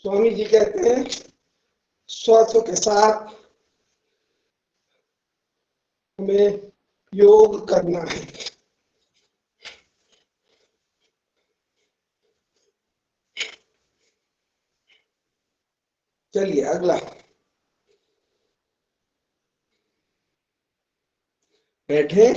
स्वामी जी कहते हैं श्वासों के साथ हमें योग करना है। चलिए अगला, बैठे,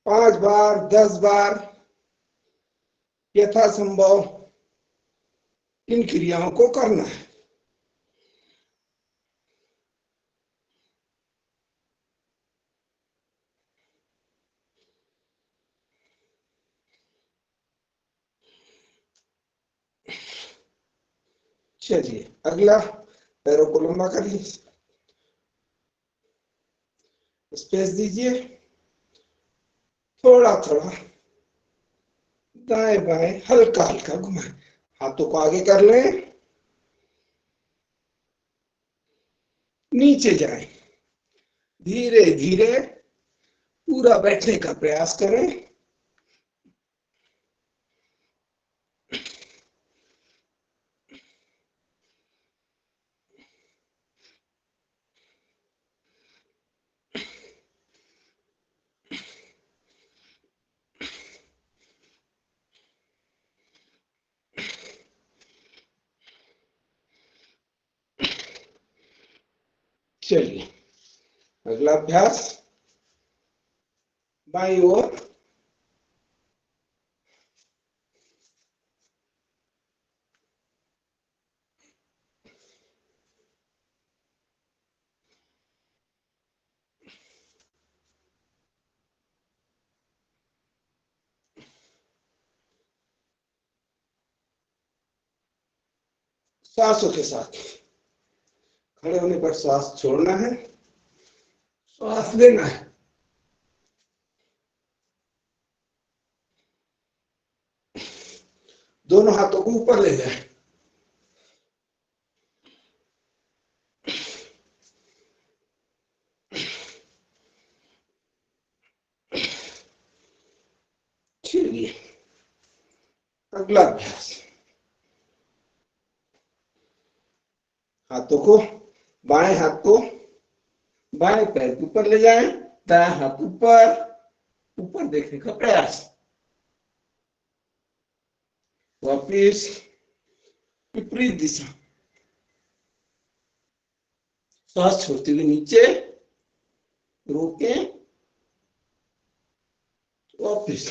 5 बार 10 बार यथासंभव इन क्रियाओं को करना है। चलिए अगला, पैरों को लंबा करिए, स्पेस दीजिए, थोड़ा थोड़ा दाएं बाएं हल्का हल्का घुमाएं, हाथों को आगे कर लें, नीचे जाएं, धीरे धीरे पूरा बैठने का प्रयास करें। चलिए अगला अभ्यास, बाईं ओर, सांसों के साथ खड़े होने पर श्वास छोड़ना है, श्वास लेना है। दोनों हाथों को ऊपर ले जाएं, चलिए अगला अभ्यास, हाथों को, बाएं हाथ को बाएं पैर के ऊपर ले जाएं, दायां हाथ ऊपर, ऊपर देखने का प्रयास, वापिस विपरीत दिशा, श्वास छोड़ते हुए नीचे, रोकें, वापिस।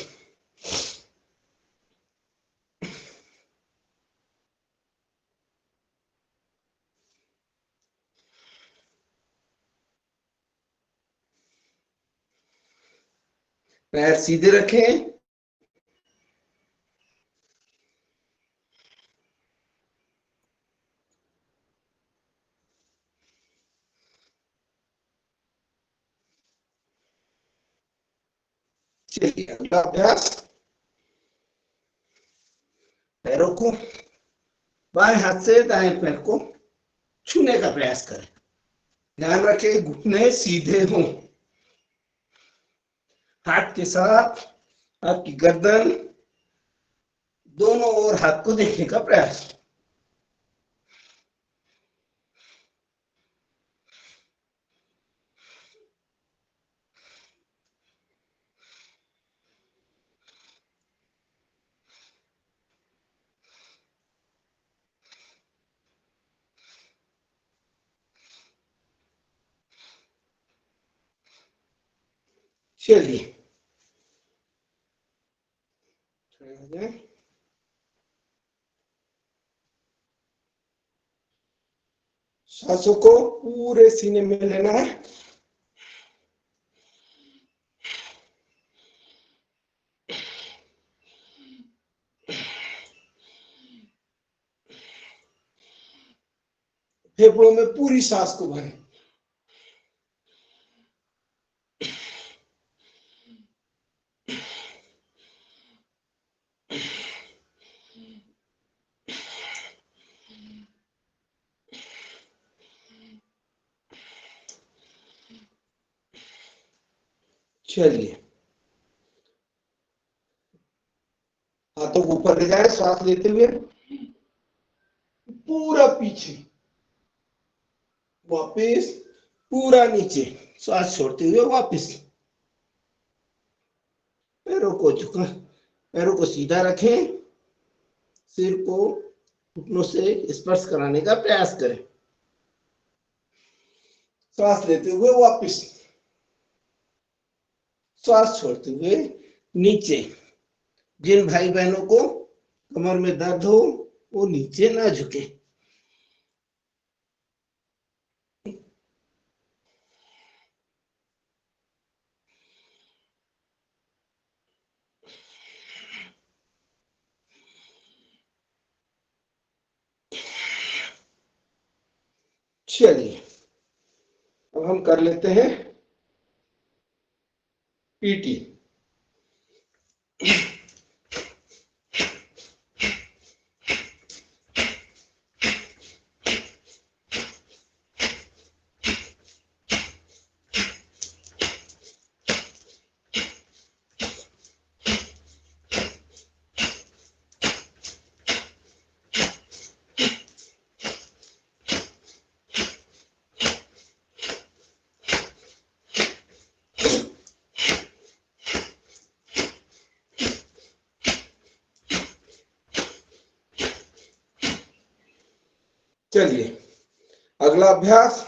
पैर सीधे रखें, चलिए अगला अभ्यास, पैरों को बाएं हाथ से दाएं पैर को छूने का प्रयास करें, ध्यान रखें घुटने सीधे हों, हाथ के साथ आपकी गर्दन, दोनों ओर हाथ को देखने का प्रयास। चलिए सांसों को पूरे सीने में लेना है, फेफड़ों में पूरी सांस को भरें, चलिए, हाथों को ऊपर ले जाए, श्वास लेते हुए पूरा पीछे, वापिस पूरा नीचे, श्वास छोड़ते हुए वापिस। पैरों को झुका, पैरों को सीधा रखें, सिर को घुटनों से स्पर्श कराने का प्रयास करें। श्वास लेते हुए वापिस, श्वास छोड़ते हुए नीचे। जिन भाई बहनों को कमर में दर्द हो वो नीचे ना झुके। चलिए, अब हम कर लेते हैं पीटी। चलिए, अगला अभ्यास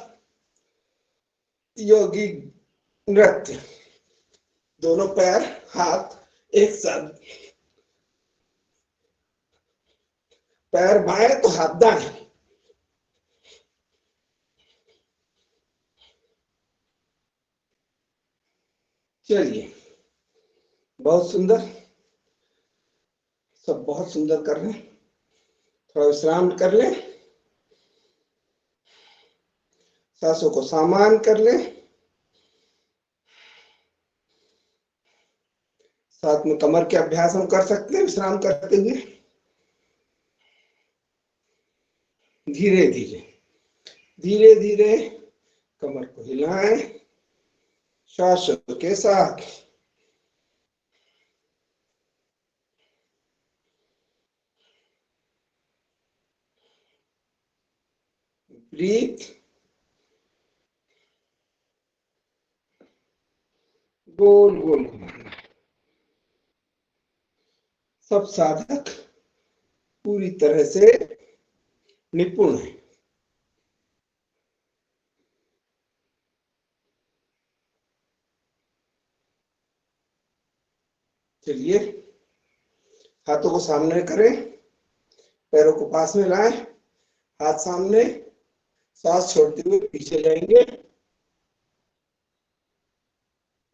योगी नृत्य। दोनों पैर हाथ एक साथ, पैर बाएं तो हाथ दाएं। चलिए, बहुत सुंदर, सब बहुत सुंदर कर रहे हैं। थोड़ा विश्राम कर लें, सांसों को सामान्य कर लें, साथ में कमर के अभ्यास हम कर सकते हैं विश्राम करते हुए। धीरे धीरे धीरे धीरे कमर को हिलाएं श्वासों के साथ। ब्रीथ, गोल गोल घुमाना। सब साधक पूरी तरह से निपुण है। चलिए, हाथों को सामने करें, पैरों को पास में लाएं, हाथ सामने, सांस छोड़ते हुए पीछे जाएंगे,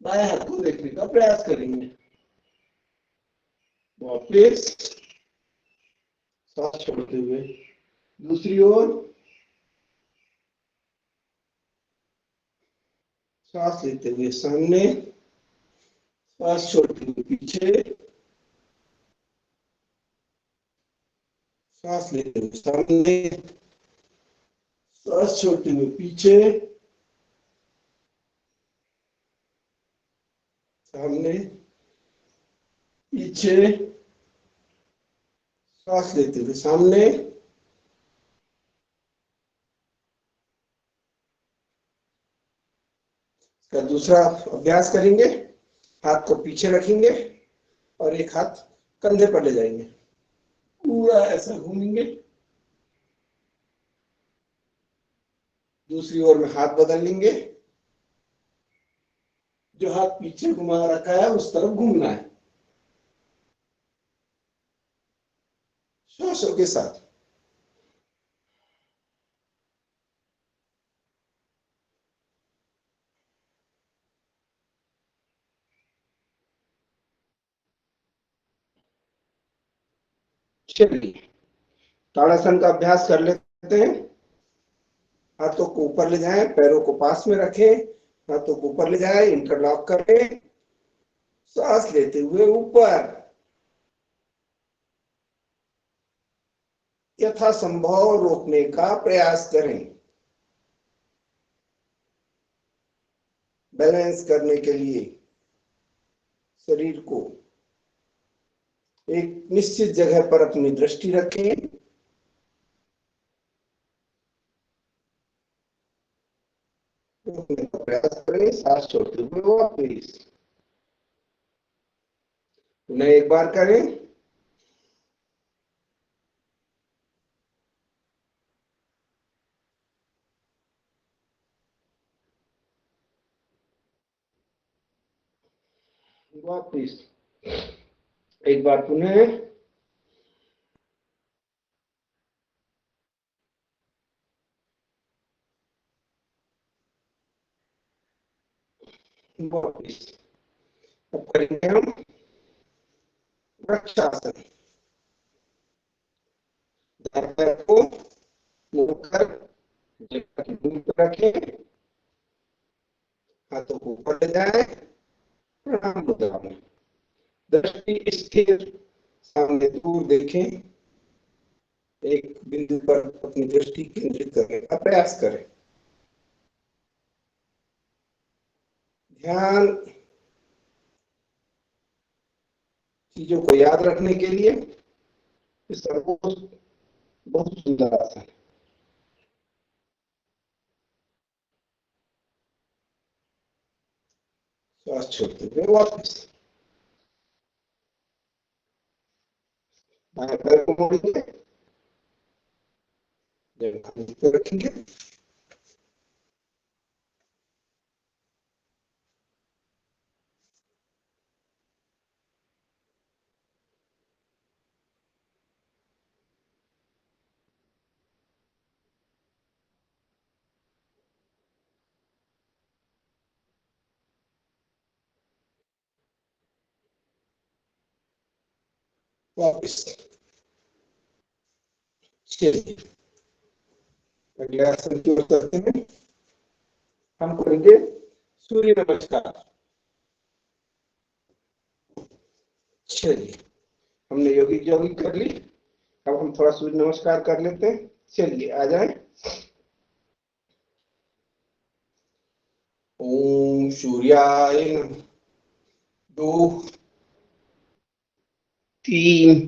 बाएं हाथ को देखने का प्रयास करेंगे। वापिस सांस छोड़ते हुए दूसरी ओर, सांस लेते हुए सामने, सांस छोड़ते हुए पीछे, सांस लेते हुए सामने, सांस छोड़ते हुए पीछे, सामने, पीछे, सांस लेते हुए सामने। का दूसरा अभ्यास करेंगे, हाथ को पीछे रखेंगे और एक हाथ कंधे पर ले जाएंगे, पूरा ऐसा घूमेंगे। दूसरी ओर में हाथ बदल लेंगे, जो हाथ पीछे घुमा रखा है उस तरफ घूमना है श्वासों के साथ। चलिए, ताड़ासन का अभ्यास कर लेते हैं। हाथों को ऊपर ले जाएं, पैरों को पास में रखें, हाथों को ऊपर ले जाएं, इंटरलॉक करें, सांस लेते हुए ऊपर, यथासंभव रोकने का प्रयास करें। बैलेंस करने के लिए शरीर को एक निश्चित जगह पर अपनी दृष्टि रखें। प्रयास करें, सांस छोड़ते हुए वापिस। पुनः एक बार करें। वापिस एक बार पुनः। वापिस। अब करेंगे हम वृक्षासन। पैर को मोड़कर जगह की भूमि पर रखें, हाथों को ऊपर ले जाए, प्रणाम मुद्रा में। दृष्टि स्थिर, सामने दूर देखें, एक बिंदु पर अपनी दृष्टि केंद्रित करने का प्रयास करें। ध्यान चीजों को याद रखने के लिए सर्वोच्च बहुत सुंदर आसन है। श्वास छोड़ते हुए वापस बाएं पैर को मोड़ेंगे, जब पर रखेंगे, वापस। चलिए अगले आसन की ओर चलते हैं। हम करेंगे सूर्य नमस्कार। चलिए हमने योगिक जॉगिंग कर ली, अब हम थोड़ा सूर्य नमस्कार कर लेते हैं। चलिए आ जाए। ओम सूर्याय नमः। 2 3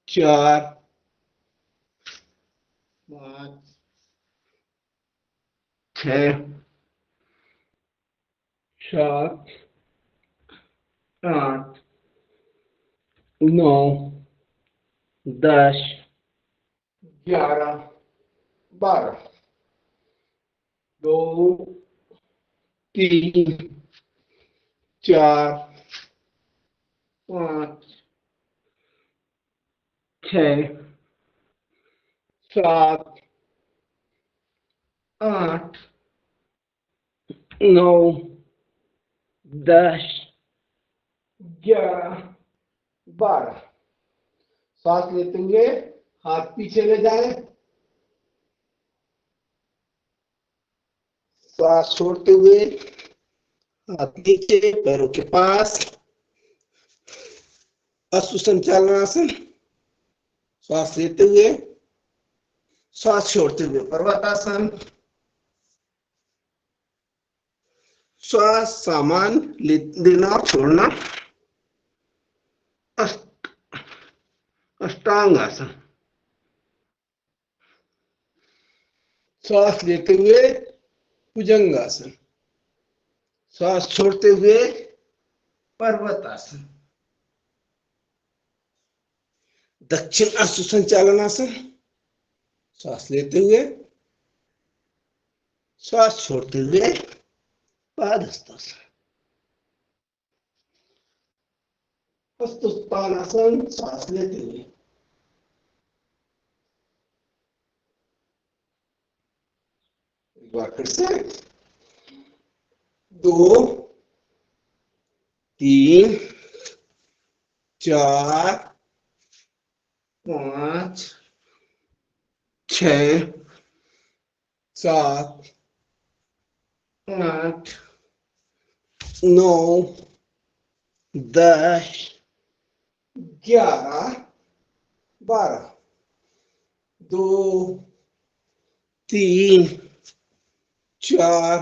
4 5 6 7 8 9 10 11 12। 2 3 4 5 6 7 8 9 10 11 12। सांस लेते हुए हाथ पीछे ले जाएं, सांस छोड़ते हुए हाथ नीचे पैरों के पास। अश्व संचालनासन। श्वास लेते हुए, श्वास छोड़ते हुए पर्वतासन। श्वास सामान्य लेना और छोड़ना, अष्टांगासन। श्वास लेते हुए भुजंगासन, श्वास छोड़ते हुए पर्वतासन। दक्षिण अश्व संचालनासन। श्वास लेते हुए, श्वास छोड़ते हुए पादहस्तासन। हस्तोत्तानासन। श्वास लेते हुए, एक बार फिर से। 2 3 4 5 6 7 8 9 10 11 12। 2 3 4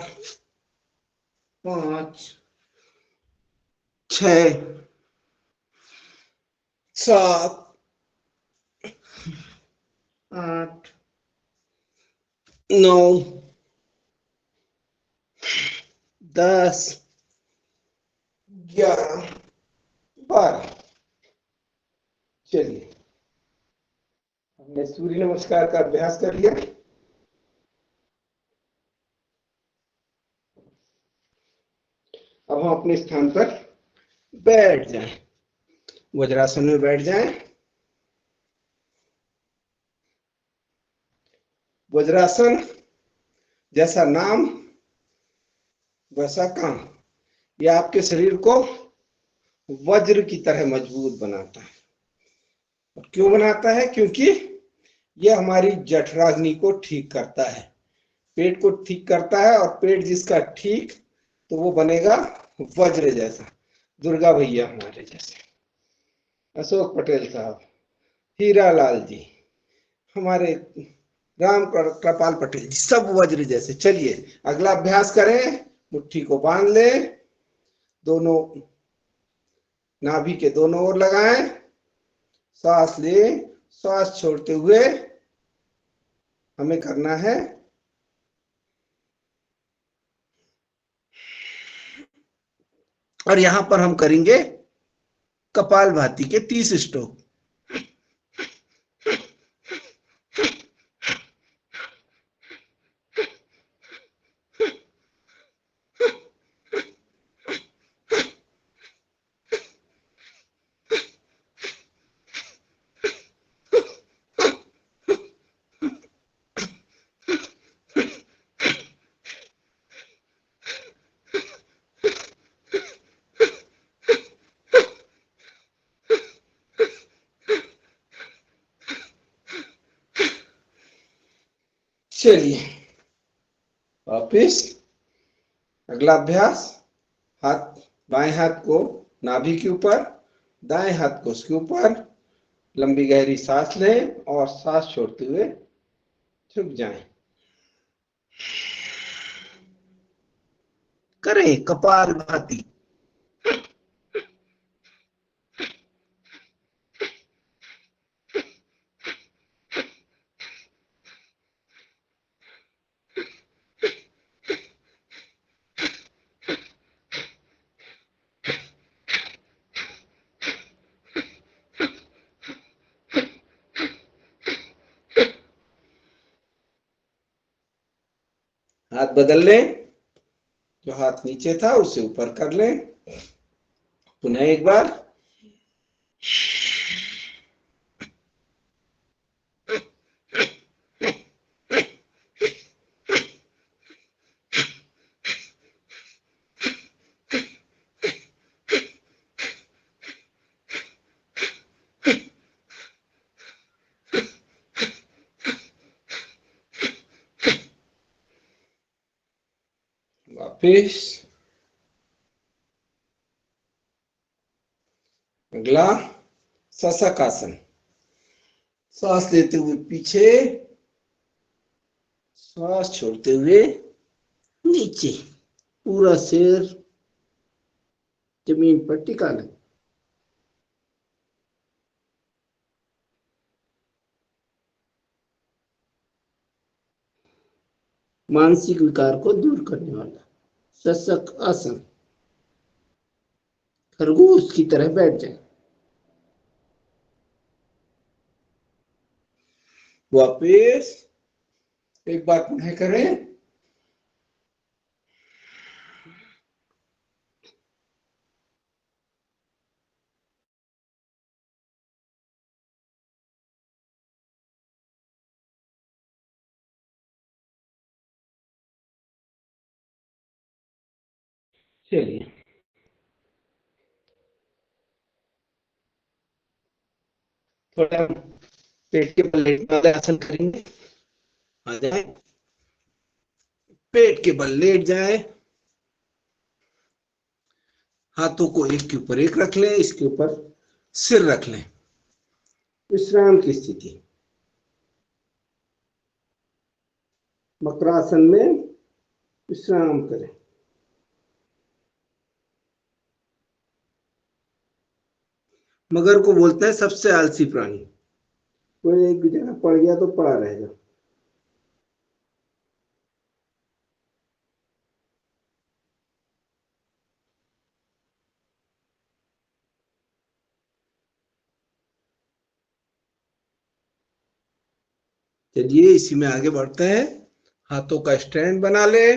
5 6 7 8 9 10 11 12। चलिए, हमने सूर्य नमस्कार का अभ्यास कर लिया। अब हम अपने स्थान पर बैठ जाएं, वज्रासन में बैठ जाएं। वज्रासन जैसा नाम वैसा काम, यह आपके शरीर को वज्र की तरह मजबूत बनाता है। और क्यों बनाता है? क्योंकि यह हमारी जठराग्नि को ठीक करता है, पेट को ठीक करता है। और पेट जिसका ठीक, तो वो बनेगा वज्र जैसा। दुर्गा भैया हमारे जैसे, अशोक पटेल साहब, हीरा लाल जी, हमारे राम कृपाल पटेल जी, सब वज्र जैसे। चलिए अगला अभ्यास करें। मुट्ठी को बांध ले, दोनों नाभि के दोनों ओर लगाएं, सांस ले, सांस छोड़ते हुए हमें करना है और यहां पर हम करेंगे कपालभाति के 30 स्ट्रोक। चलिए वापिस अगला अभ्यास। हाथ, बाएं हाथ को नाभि के ऊपर, दाएं हाथ को उसके ऊपर, लंबी गहरी सांस लें और सांस छोड़ते हुए झुक जाएं। करें कपालभाति। हाथ बदल लें, जो हाथ नीचे था उसे ऊपर कर लें। पुनः एक बार। वापिस अगला शशक आसन। सांस लेते हुए पीछे, श्वास छोड़ते हुए नीचे, पूरा सिर जमीन पर टिका लें। मानसिक विकार को दूर करने वाला शशक आसन। खरगोश की तरह बैठ जाए। वापिस एक बार पुनः करें। चलिए थोड़ा पेट के बल लेटने वाले आसन करेंगे। आ जाए, पेट के बल लेट जाए, हाथों को एक के ऊपर एक रख लें, इसके ऊपर सिर रख लें। विश्राम की स्थिति। मकरासन में विश्राम करें। मगर को बोलते हैं सबसे आलसी प्राणी। कोई एक जगह पड़ गया तो पड़ा रहेगा। चलिए इसी में आगे बढ़ते हैं। हाथों का स्टैंड बना ले,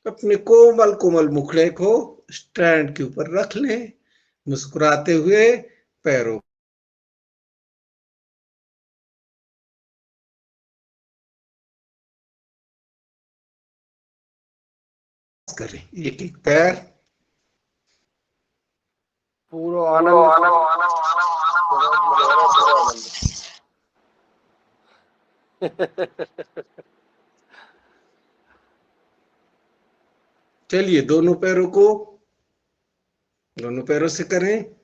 अपने कोमल कोमल मुखड़े को स्टैंड के ऊपर रख ले, मुस्कुराते हुए पैरों करें, एक एक पैर। पूरा आनंद चलिए दोनों पैरों से करें।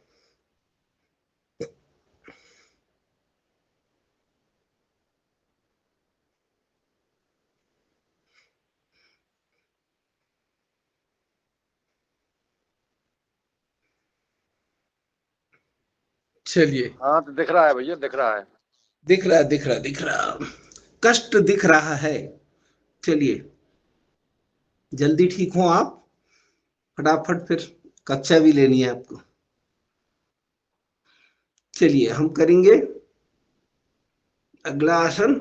चलिए, हाँ तो दिख रहा है भैया, दिख रहा है। दिख रहा, कष्ट दिख रहा है। चलिए जल्दी ठीक हो आप, फटाफट फिर कक्षा भी लेनी है आपको। चलिए हम करेंगे अगला आसन,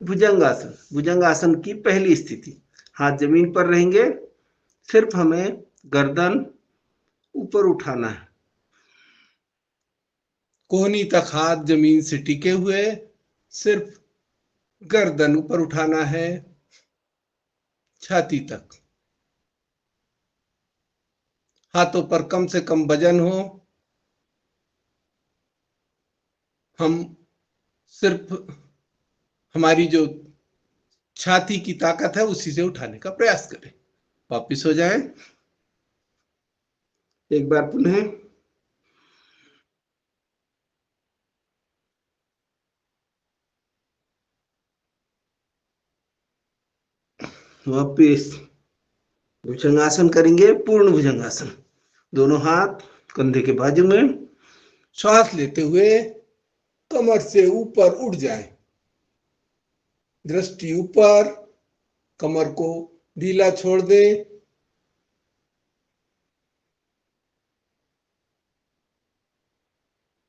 भुजंगासन। भुजंगासन की पहली स्थिति, हाथ जमीन पर रहेंगे, सिर्फ हमें गर्दन ऊपर उठाना है, कोहनी तक हाथ जमीन से टिके हुए, सिर्फ गर्दन ऊपर उठाना है, छाती तक। हाथों पर कम से कम वजन हो, हम सिर्फ हमारी जो छाती की ताकत है उसी से उठाने का प्रयास करें। वापिस हो जाएं, एक बार पुनः। वापिस भुजंगासन करेंगे, पूर्ण भुजंगासन। दोनों हाथ कंधे के बाजू में, श्वास लेते हुए कमर से ऊपर उठ जाए, दृष्टि ऊपर, कमर को ढीला छोड़ दे।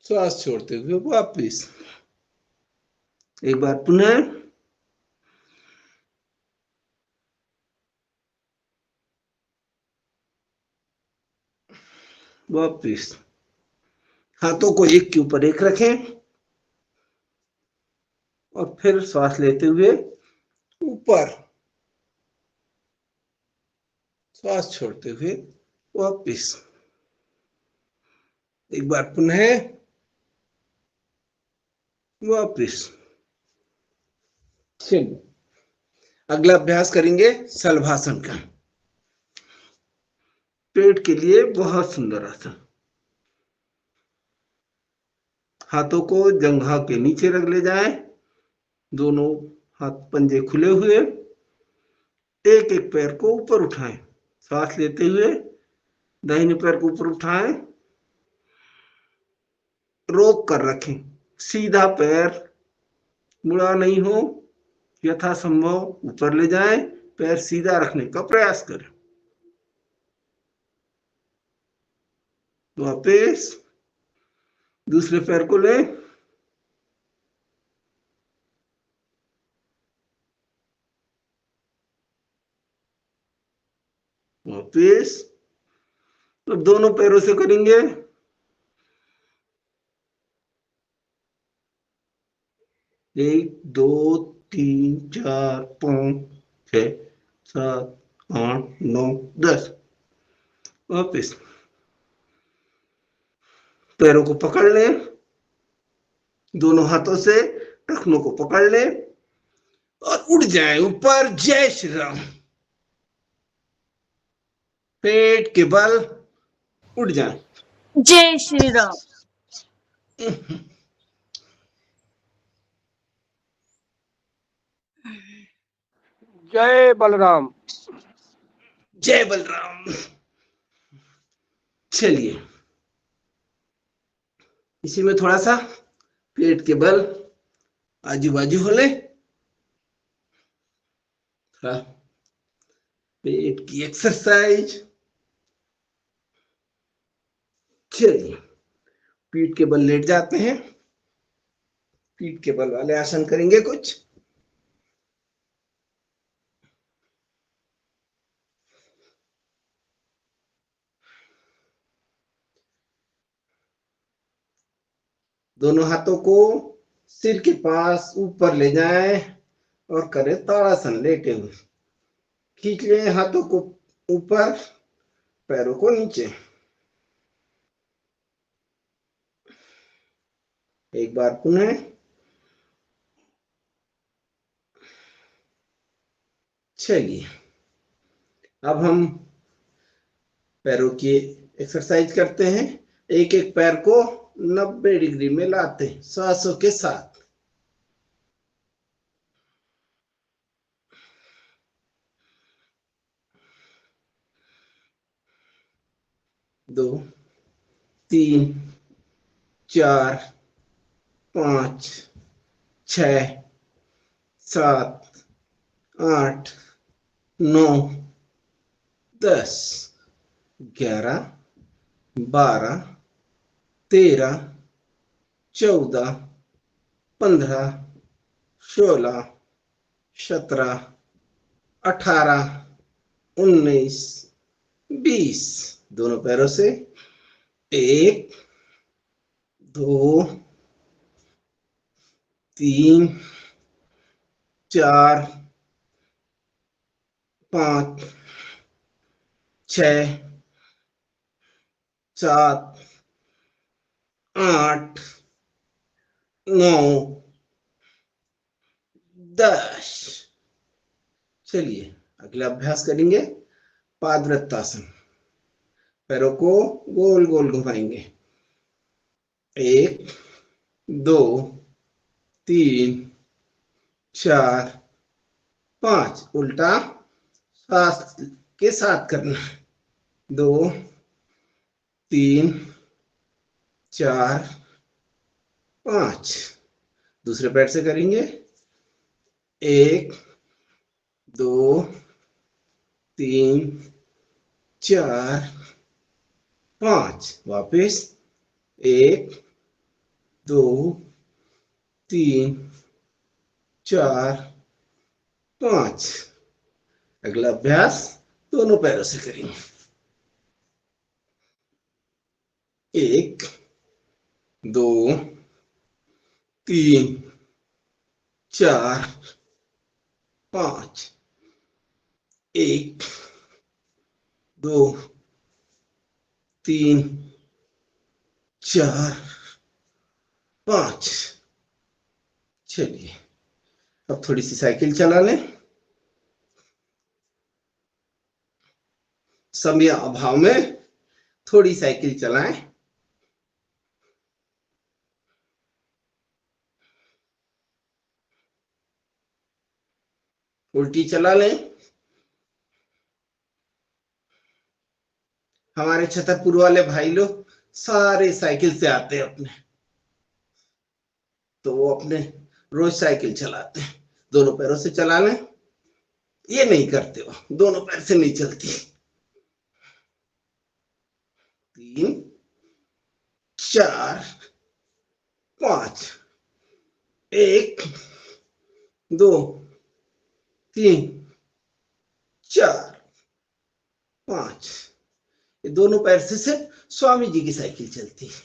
श्वास छोड़ते हुए वापिस, एक बार पुनः। वापिस हाथों को एक के ऊपर एक रखें और फिर श्वास लेते हुए ऊपर, श्वास छोड़ते हुए वापिस, एक बार पुनः। वापिस। चलिए अगला अभ्यास करेंगे शलभासन का, पेट के लिए बहुत सुंदर आसन। हाथों को जंघा के नीचे रख ले जाएं, दोनों हाथ पंजे खुले हुए, एक एक पैर को ऊपर उठाएं, सांस लेते हुए दाहिने पैर को ऊपर उठाएं, रोक कर रखें, सीधा पैर मुड़ा नहीं हो, यथासंभव ऊपर ले जाएं, पैर सीधा रखने का प्रयास करें। वापिस दूसरे पैर को लें, वापिस, तो दोनों पैरों से करेंगे। एक दो तीन चार पाँच छः सात आठ नौ 10। वापिस पैरों को पकड़ लें, दोनों हाथों से टखनों को पकड़ लें और उड़ जाए ऊपर। जय श्री राम। पेट के बल उड़ जाए। जय श्री राम। जय बलराम। जय बलराम। चलिए इसी में थोड़ा सा पेट के बल आजू बाजू हो ले, थोड़ा पेट की एक्सरसाइज। चलिए, पीठ के बल लेट जाते हैं, पीठ के बल वाले आसन करेंगे कुछ। दोनों हाथों को सिर के पास ऊपर ले जाएं और करें ताड़ासन लेटे हुए। खींच लें हाथों को ऊपर, पैरों को नीचे। एक बार पुनः। चलिए, अब हम पैरों की एक्सरसाइज करते हैं। एक एक पैर को 90 डिग्री में लाते हैं सांसों के साथ। 2, 3, 4, 5, 6, 7, 8, 9, 10, 11, 12, 13, 14, 15, 16, 17, 18, 19, 20। दोनों पैरों से 1, 2, 3, 4, 5, 6, 7, 8, 9, 10। चलिए, अगला अभ्यास करेंगे पादवृत्तासन। पैरों को गोल गोल घुमाएंगे। 1, 2, 3, 4, 5। उल्टा श्वास के साथ करना। 2, 3, 4, 5। दूसरे पैर से करेंगे। 1, 2, 3, 4, 5। वापिस 1, 2, 3, 4, 5। अगला अभ्यास दोनों पैरों से करेंगे। 1, 2, 3, 4, 5। 1, 2, 3, 4, 5। चलिए, अब थोड़ी सी साइकिल चला लें। समय अभाव में थोड़ी साइकिल चलाएं। उल्टी चला लें। हमारे छतरपुर वाले भाई लोग सारे साइकिल से आते हैं अपने, तो वो अपने रोज साइकिल चलाते हैं। दोनों पैरों से चला लें। ये नहीं करते हो, दोनों पैर से नहीं चलती। 3, 4, 5। 1, 2, 3, 4, 5। ये दोनों पैर से सिर्फ स्वामी जी की साइकिल चलती है।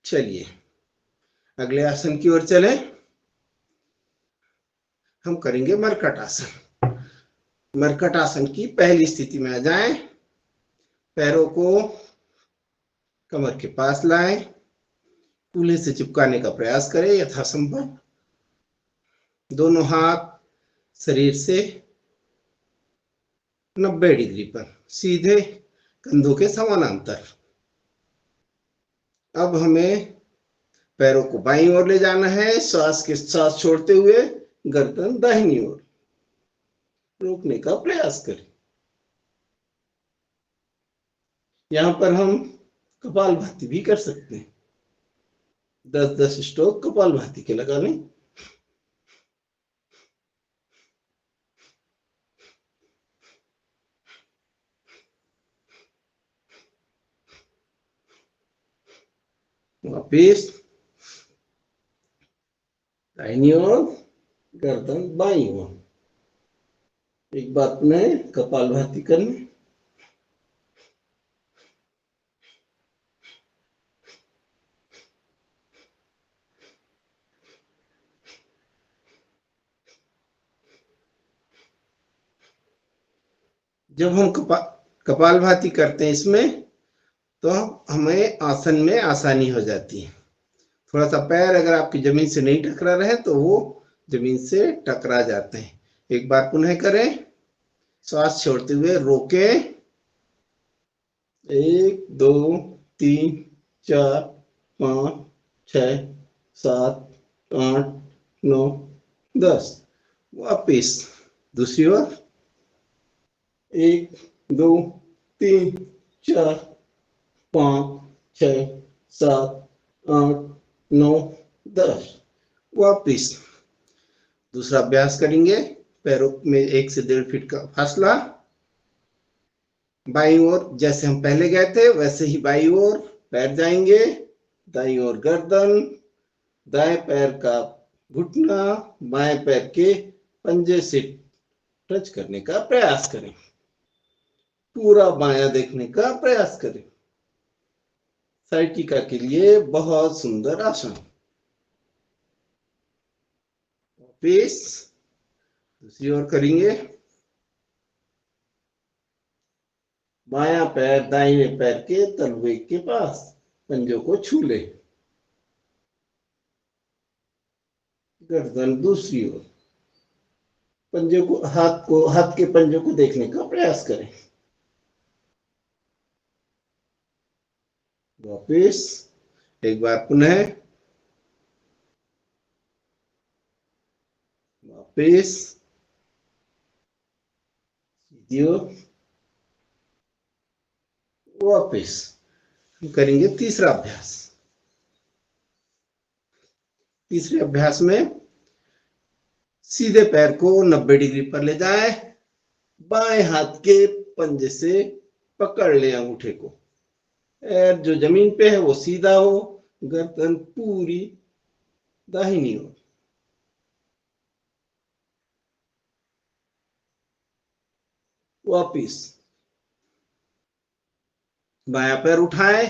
चलिए, अगले आसन की ओर चलें। हम करेंगे मरकट आसन। मरकट आसन की पहली स्थिति में आ जाएं। पैरों को कमर के पास लाएं, कूल्हे से चिपकाने का प्रयास करें यथासंभव। दोनों हाथ शरीर से 90 डिग्री पर, सीधे कंधों के समानांतर। अब हमें पैरों को बाईं ओर ले जाना है, श्वास के साथ छोड़ते हुए गर्दन दाहिनी ओर रोकने का प्रयास करें। यहाँ पर हम कपालभाति भी कर सकते हैं। 10-10 स्ट्रोक कपालभाति के लगा लें। वापिस दाहिनी ओर, गर्दन बाईं ओर। एक बात में कपालभाति करने। जब हम कपालभाति करते हैं इसमें, तो हमें आसन में आसानी हो जाती है। थोड़ा सा पैर अगर आपकी जमीन से नहीं टकरा रहे तो वो जमीन से टकरा जाते हैं। एक बार पुनः करें, श्वास छोड़ते हुए रोकें। 1 2 3 4 5 6 7 8 9 10। वापिस दूसरी ओर। 1 2 3 4 5 6 7 8 9 10। वापिस दूसरा अभ्यास करेंगे। पैरों में 1 से 1.5 फीट का फासला। बाईं ओर जैसे हम पहले गए थे वैसे ही बाईं ओर पैर जाएंगे। दाईं ओर गर्दन, दाएं पैर का घुटना बाएं पैर के पंजे से टच करने का प्रयास करें। पूरा बायां देखने का प्रयास करें। साइटिका के लिए बहुत सुंदर आसन। वापिस दूसरी ओर करेंगे। बायां पैर दाहिने पैर के तलवे के पास पंजों को छू ले। गर्दन दूसरी ओर। पंजों को हाथ के पंजों को देखने का प्रयास करें। वापिस एक बार पुनः। वापिस सीधी ओर। वापिस हम करेंगे तीसरा अभ्यास। तीसरे अभ्यास में सीधे पैर को 90 डिग्री पर ले जाएं। बाएं हाथ के पंजे से पकड़ ले अंगूठे को। पैर जो जमीन पे है वो सीधा हो, गर्दन पूरी दाहिनी ओर। वापिस बायां पैर उठाएं,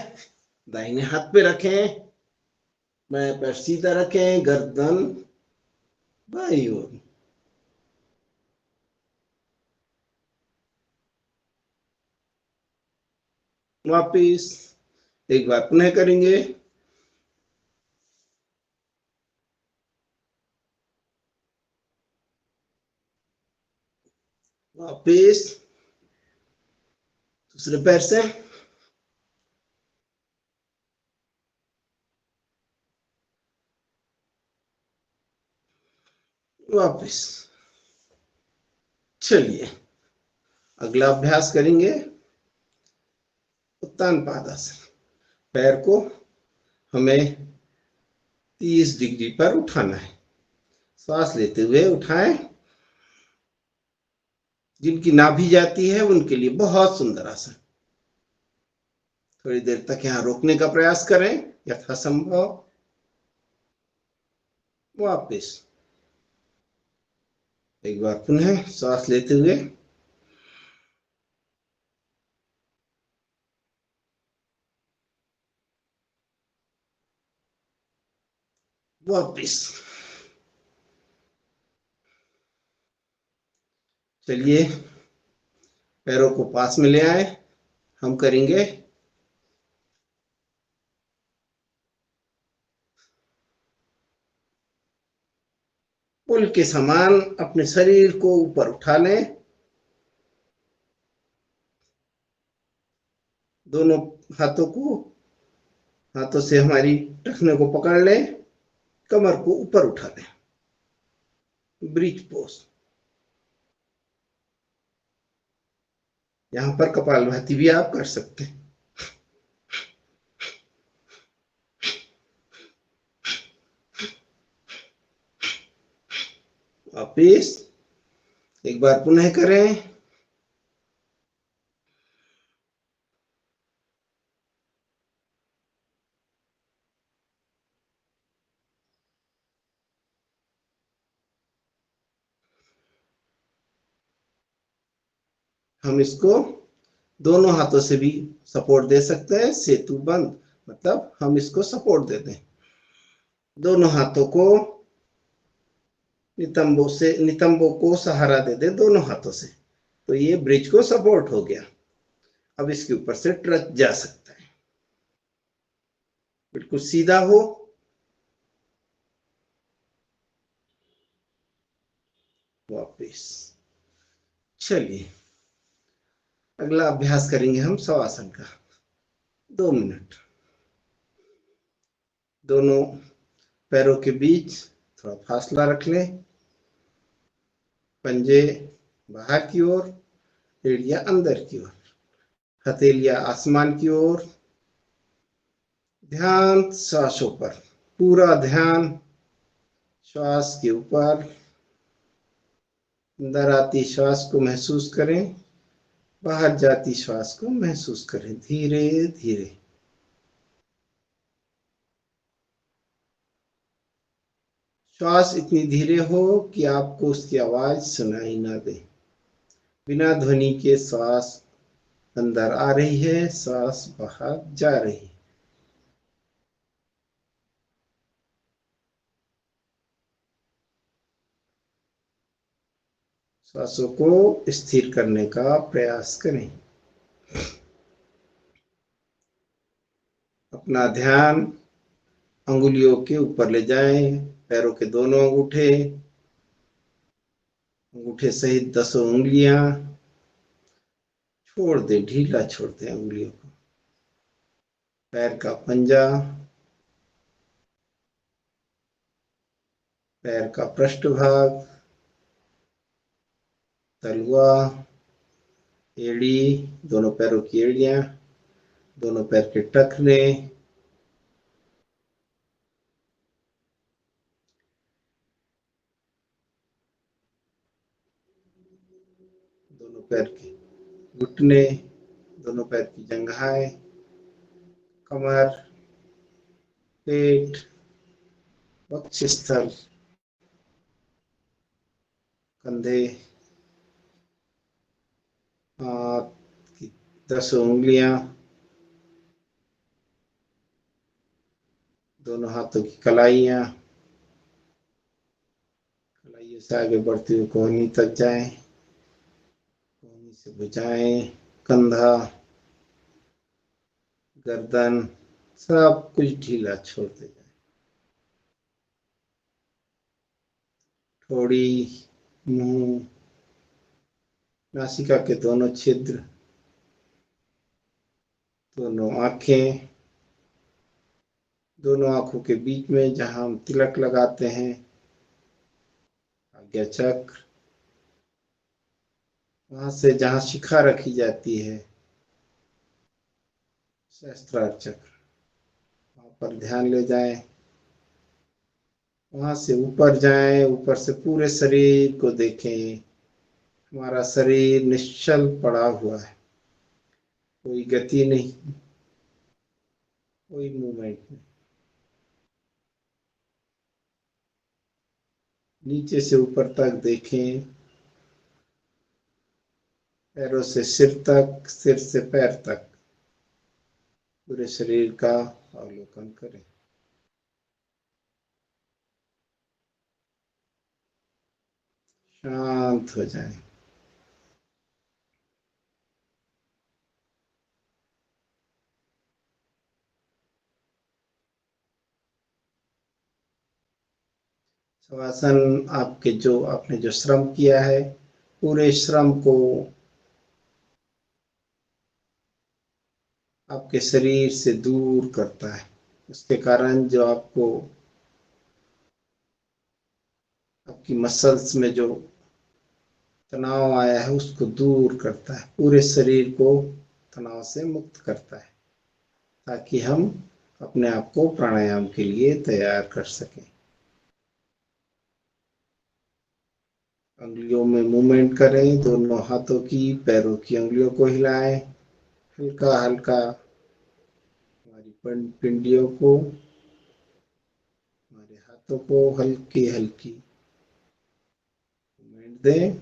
दाहिने हाथ पे रखें। बायां पैर सीधा रखें, गर्दन बाईं ओर। वापिस एक बार पुनः करेंगे। वापिस दूसरे पैर से। वापिस। चलिए अगला अभ्यास करेंगे उत्तान पादासन। पैर को हमें 30 डिग्री पर उठाना है। सांस लेते हुए उठाएं। जिनकी नाभि जाती है उनके लिए बहुत सुंदर आसन। थोड़ी देर तक यहां रोकने का प्रयास करें यथासंभव। वापिस एक बार पुनः सांस लेते हुए। वापिस। चलिए पैरों को पास में ले आए। हम करेंगे पुल के समान अपने शरीर को ऊपर उठा लें। दोनों हाथों से हमारी टखने को पकड़ लें। कमर को ऊपर उठा लें। Bridge pose. यहां पर कपालभाति भी आप कर सकते हैं। वापिस एक बार पुनः करें। हम इसको दोनों हाथों से भी सपोर्ट दे सकते हैं। सेतु बंद मतलब हम इसको सपोर्ट दे दें, दोनों हाथों को नितंबों को सहारा दे दे दोनों हाथों से, तो ये ब्रिज को सपोर्ट हो गया। अब इसके ऊपर से ट्रक जा सकता है, बिल्कुल सीधा हो। वापिस चलिए अगला अभ्यास करेंगे हम शवासन का। 2 मिनट। दोनों पैरों के बीच थोड़ा फासला रख लें, पंजे बाहर की ओर, एड़ियां अंदर की ओर, हथेलियां आसमान की ओर। ध्यान श्वासों पर, पूरा ध्यान श्वास के ऊपर। अंदर आती श्वास को महसूस करें, बाहर जाती श्वास को महसूस करें, धीरे धीरे। श्वास इतनी धीरे हो कि आपको उसकी आवाज सुनाई ना दे। बिना ध्वनि के श्वास अंदर आ रही है, श्वास बाहर जा रही है। श्वासों को स्थिर करने का प्रयास करें। अपना ध्यान अंगुलियों के ऊपर ले जाएं, पैरों के दोनों अंगूठे, अंगूठे सहित 10 उंगलियां छोड़ दें, ढीला छोड़ दें अंगुलियों को। पैर का पंजा, पैर का पृष्ठभाग, तलवा, एड़ी, दोनों पैरों की एड़ियां, दोनों पैर के टखने, दोनों पैर के घुटने, दोनों पैर की जंघाएं, कमर, पेट, वक्षस्थल, कंधे, हाथ की 10 उंगलियां, दोनों हाथों की कलाइयां, कलाइयों से आगे बढ़ती हुई कोहनी तक जाएं, कोहनी से भुजाएं, कंधा, गर्दन, सब कुछ ढीला छोड़ते जाएं। ठोड़ी, मुंह, नासिका के दोनों छिद्र, दोनों आंखें, दोनों आंखों के बीच में जहां हम तिलक लगाते हैं, आज्ञा चक्र, वहां से जहां शिखा रखी जाती है, सहस्त्रार चक्र, वहां पर ध्यान ले जाएं। वहां से ऊपर जाएं, ऊपर से पूरे शरीर को देखें। हमारा शरीर निश्चल पड़ा हुआ है, कोई गति नहीं, कोई मूवमेंट नहीं। नीचे से ऊपर तक देखें, पैरों से सिर तक, सिर से पैर तक, पूरे शरीर का अवलोकन करें। शांत हो जाएं। शवासन आपके जो आपने जो श्रम किया है, पूरे श्रम को आपके शरीर से दूर करता है। उसके कारण जो आपको आपकी मसल्स में जो तनाव आया है उसको दूर करता है, पूरे शरीर को तनाव से मुक्त करता है, ताकि हम अपने आप को प्राणायाम के लिए तैयार कर सकें। अंगुलियों में मूवमेंट करें, दोनों हाथों की, पैरों की अंगुलियों को हिलाएं हल्का हल्का, हमारी पिंडियों को, हमारे हाथों को हल्की हल्की मूवमेंट दें।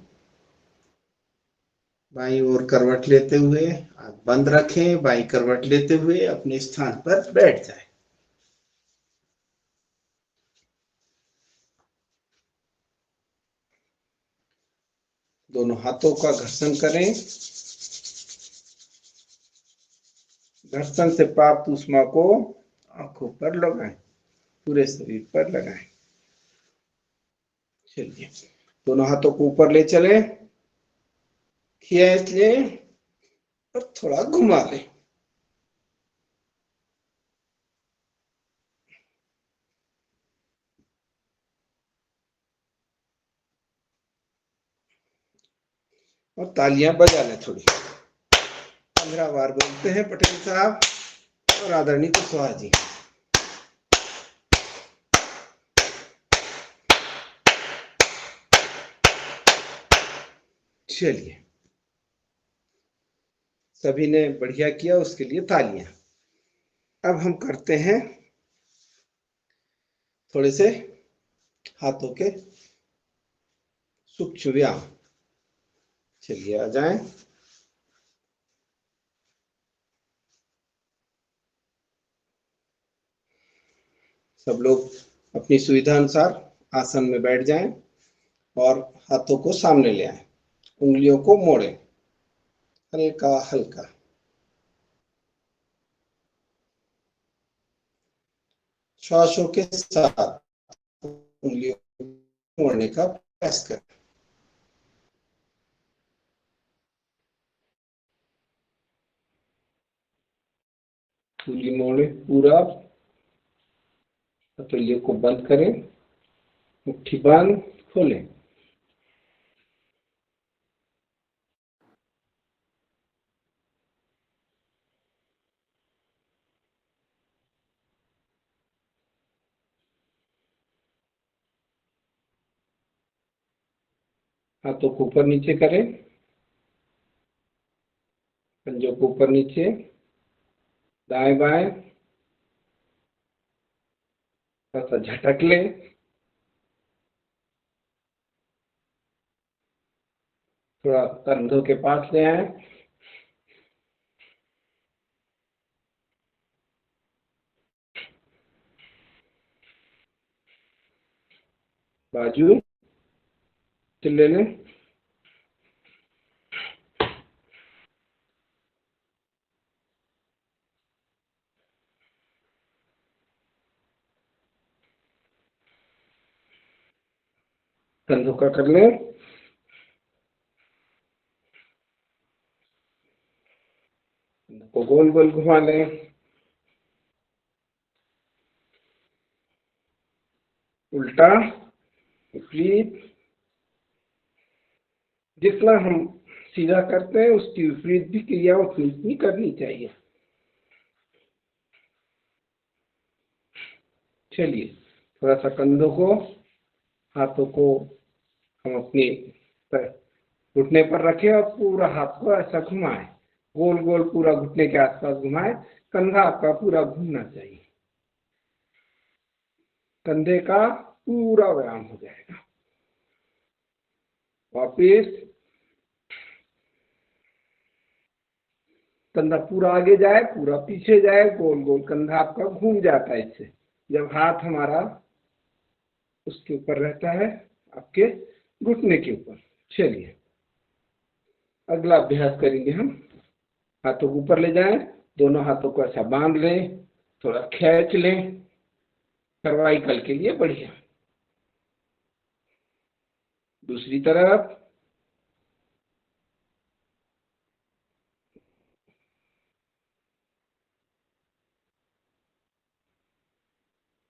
बाईं ओर करवट लेते हुए आंख बंद रखें, बाईं करवट लेते हुए अपने स्थान पर बैठ जाएं। दोनों हाथों का घर्षण करें। घर्षण से प्राप्त ऊष्मा को आंखों पर लगाएं, पूरे शरीर पर लगाएं। चलिए, दोनों हाथों को ऊपर ले चलें, खींच लें और थोड़ा घुमा लें। और तालियां बजा लें थोड़ी। 15 बार बोलते हैं पटेल साहब और आदरणीय कुशवाहा जी। चलिए, सभी ने बढ़िया किया, उसके लिए तालियां। अब हम करते हैं थोड़े से हाथों के सूक्ष्म व्यायाम। चलिए, आ जाएं। सब लोग अपनी सुविधा अनुसार आसन में बैठ जाएं और हाथों को सामने ले आएं, उंगलियों को मोड़ें हल्का हल्का। श्वासों के साथ उंगलियों को मोड़ने का प्रयास करें। उंगली मोड़े, पूरा हथेलियों को बंद करें, मुट्ठी बांध खोलें। हाथों को ऊपर नीचे करें, पंजों को ऊपर नीचे, दाएं बाएं, थोड़ा सा झटक लें, थोड़ा कंधों के पास ले आए, बाजू ले लें, कंधों का कर लें, को गोल गोल घुमा लें, उल्टा विपरीत। जितना हम सीधा करते हैं उसकी विपरीत भी क्रिया उतनी करनी चाहिए। चलिए, थोड़ा सा कंधों को, हाथों को हम अपने घुटने पर रखें और पूरा हाथ को ऐसा घुमाएं, गोल गोल पूरा घुटने के आसपास घुमाएं। कंधा आपका पूरा घूमना चाहिए, कंधे का पूरा व्यायाम हो जाएगा। वापिस कंधा पूरा आगे जाए, पूरा पीछे जाए, गोल गोल कंधा आपका घूम जाता है। इससे जब हाथ हमारा उसके ऊपर रहता है, आपके घुटने के ऊपर। चलिए, अगला अभ्यास करेंगे हम। हाथों को ऊपर ले जाएं, दोनों हाथों को ऐसा बांध लें, थोड़ा खींच लें, सर्वाइकल के लिए बढ़िया। दूसरी तरफ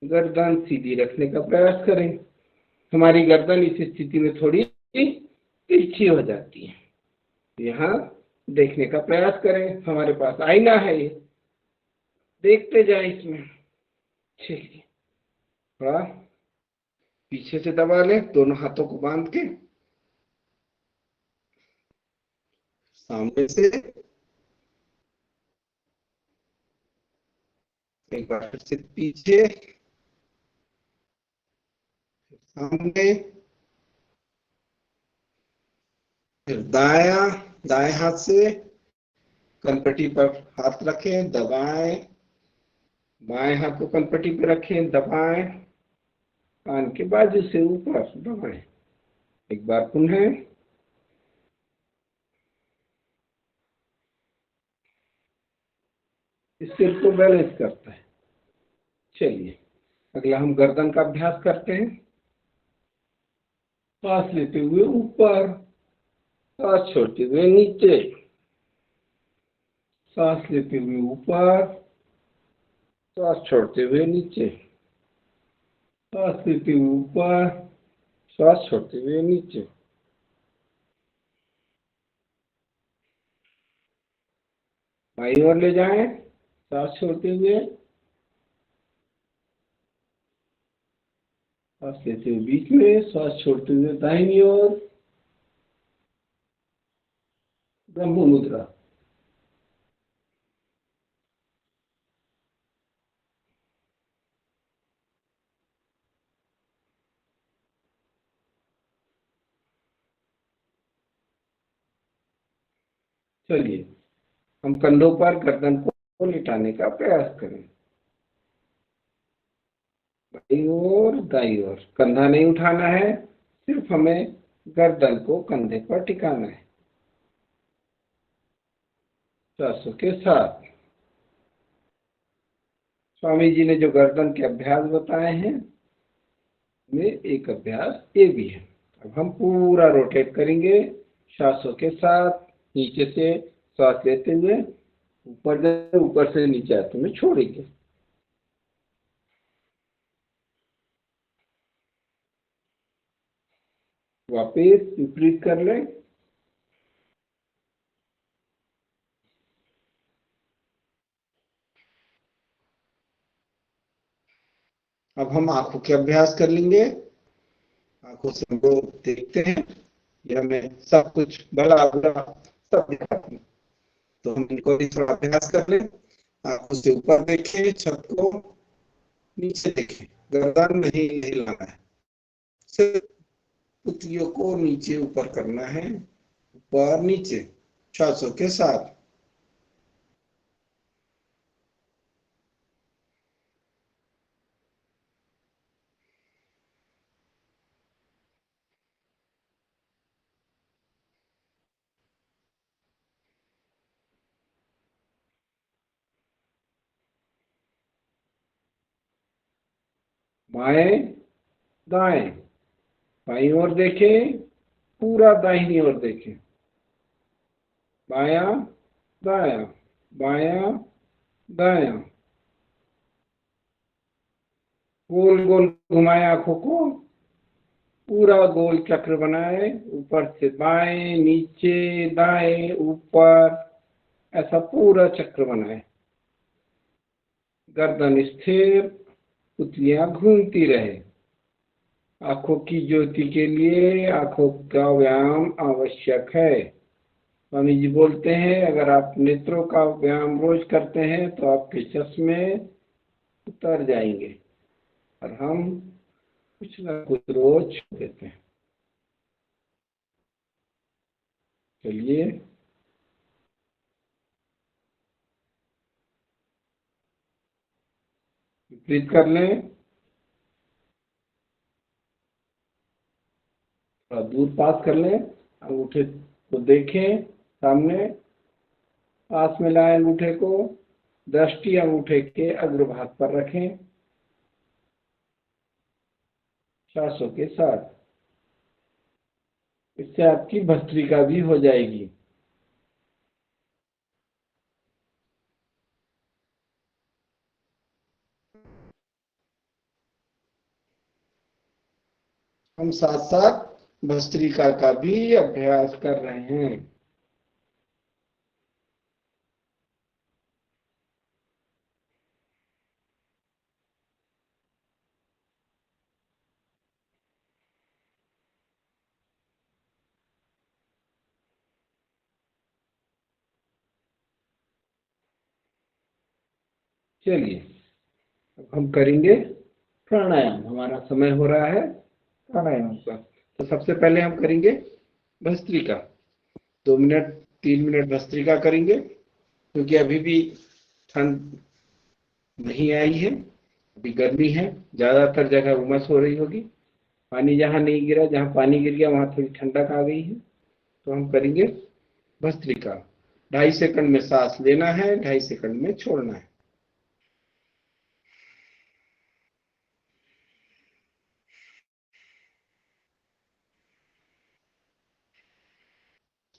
गर्दन सीधी रखने का प्रयास करें। हमारी गर्दन इस स्थिति में थोड़ी तिरछी हो जाती है। यहाँ देखने का प्रयास करें, हमारे पास आईना है, ये देखते जाए इसमें। चलिए, थोड़ा पीछे से दबा लें, दोनों हाथों को बांध के सामने से, एक बार फिर से पीछे, सामने, फिर दाया, दाएं हाथ से कनपट्टी पर हाथ रखें, दबाएं, बाएं हाथ को कनपट्टी पर रखें, दबाएं, कान के बाजू से ऊपर दबाएं। एक बार पुनः, इस सिर को बैलेंस करता है। चलिए अगला हम गर्दन का अभ्यास करते हैं। सांस लेते हुए ऊपर, सांस छोड़ते हुए नीचे, सांस लेते हुए ऊपर, सांस छोड़ते हुए नीचे, सांस लेते हुए ऊपर, सांस छोड़ते हुए नीचे। बाईं ओर ले जाएं, सांस छोड़ते हुए, सांस लेते हुए बीच में, सांस छोड़ते हुए दाहिनी ओर, ब्रह्म मुद्रा। चलिए हम कंधों पर गर्दन को लिटाने का प्रयास करें। बाईं ओर, दाईं ओर, कंधा नहीं उठाना है, सिर्फ हमें गर्दन को कंधे पर टिकाना है। सांसों के साथ स्वामी जी ने जो गर्दन के अभ्यास बताए हैं, में एक अभ्यास ये भी है। अब हम पूरा रोटेट करेंगे सांसों के साथ, नीचे से सांस लेते हुए ऊपर, ऊपर से नीचे आते हुए छोड़ेंगे। वापिस विपरीत कर लें। अब हम आंखों के अभ्यास कर लेंगे। आंखों से हम लोग देखते हैं, ये हमें सब कुछ बड़ा बड़ा सब दिखाते हैं, तो हम इनको भी थोड़ा अभ्यास कर लें। आंखों से ऊपर देखें, छत को, नीचे देखें, गर्दन नहीं हिलाना है, सिर्फ पुतलियों को नीचे ऊपर करना है, ऊपर नीचे, सांसों के साथ। बाएं, दाएं, बाईं ओर देखें, पूरा दाहिनी ओर देखें, बायां, दायां, बायां, दायां, गोल गोल घुमाएं आंखों को, पूरा गोल चक्र बनाए, ऊपर से बाएं, नीचे, दाएं, ऊपर, ऐसा पूरा चक्र बनाए। गर्दन स्थिर, पुतलियां घूमती रहे। आंखों की ज्योति के लिए आंखों का व्यायाम आवश्यक है। स्वामी जी बोलते हैं, अगर आप नेत्रों का व्यायाम रोज करते हैं तो आपके चश्मे उतर जाएंगे, और हम कुछ ना कुछ रोज छोड़ देते हैं। चलिए विपरीत कर लें। थोड़ा दूर पास कर लें, अंगूठे को देखें सामने, पास में लाएं अंगूठे को, दृष्टि अंगूठे के अग्रभाग पर रखें, सांसों के साथ। इससे आपकी भस्त्रिका भी हो जाएगी। हम साथ साथ भस्त्रिका का भी अभ्यास कर रहे हैं। चलिए अब हम करेंगे प्राणायाम। हमारा समय हो रहा है प्राणायाम का। तो सबसे पहले हम करेंगे भस्त्रिका। 2 मिनट 3 मिनट भस्त्रिका करेंगे, क्योंकि अभी भी ठंड नहीं आई है, अभी गर्मी है, ज्यादातर जगह उमस हो रही होगी। पानी जहाँ नहीं गिरा, जहाँ पानी गिर गया वहां थोड़ी ठंडक आ गई है। तो हम करेंगे भस्त्रिका। 2.5 सेकंड में सांस लेना है, 2.5 सेकंड में छोड़ना है।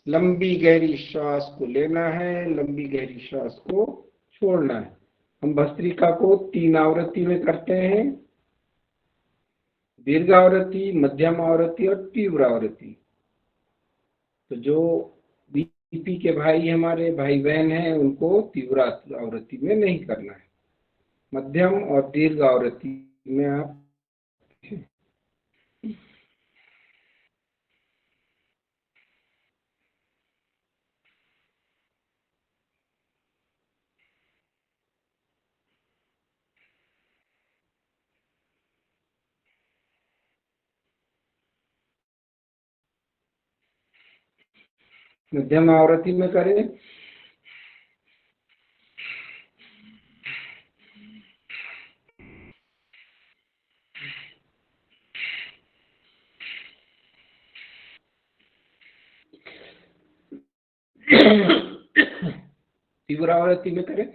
लंबी गहरी श्वास को लेना है, लंबी गहरी श्वास को छोड़ना है। हम भस्त्रिका को 3 आवृत्ति में करते हैं, दीर्घ आवृत्ति, मध्यम आवृत्ति और तीव्र आवृत्ति। तो जो बीपी के भाई हमारे भाई बहन हैं उनको तीव्र आवृत्ति में नहीं करना है, मध्यम और दीर्घ आवृत्ति में आप। मध्यम आवृत्ति में करें। तीव्र आवृत्ति में करें।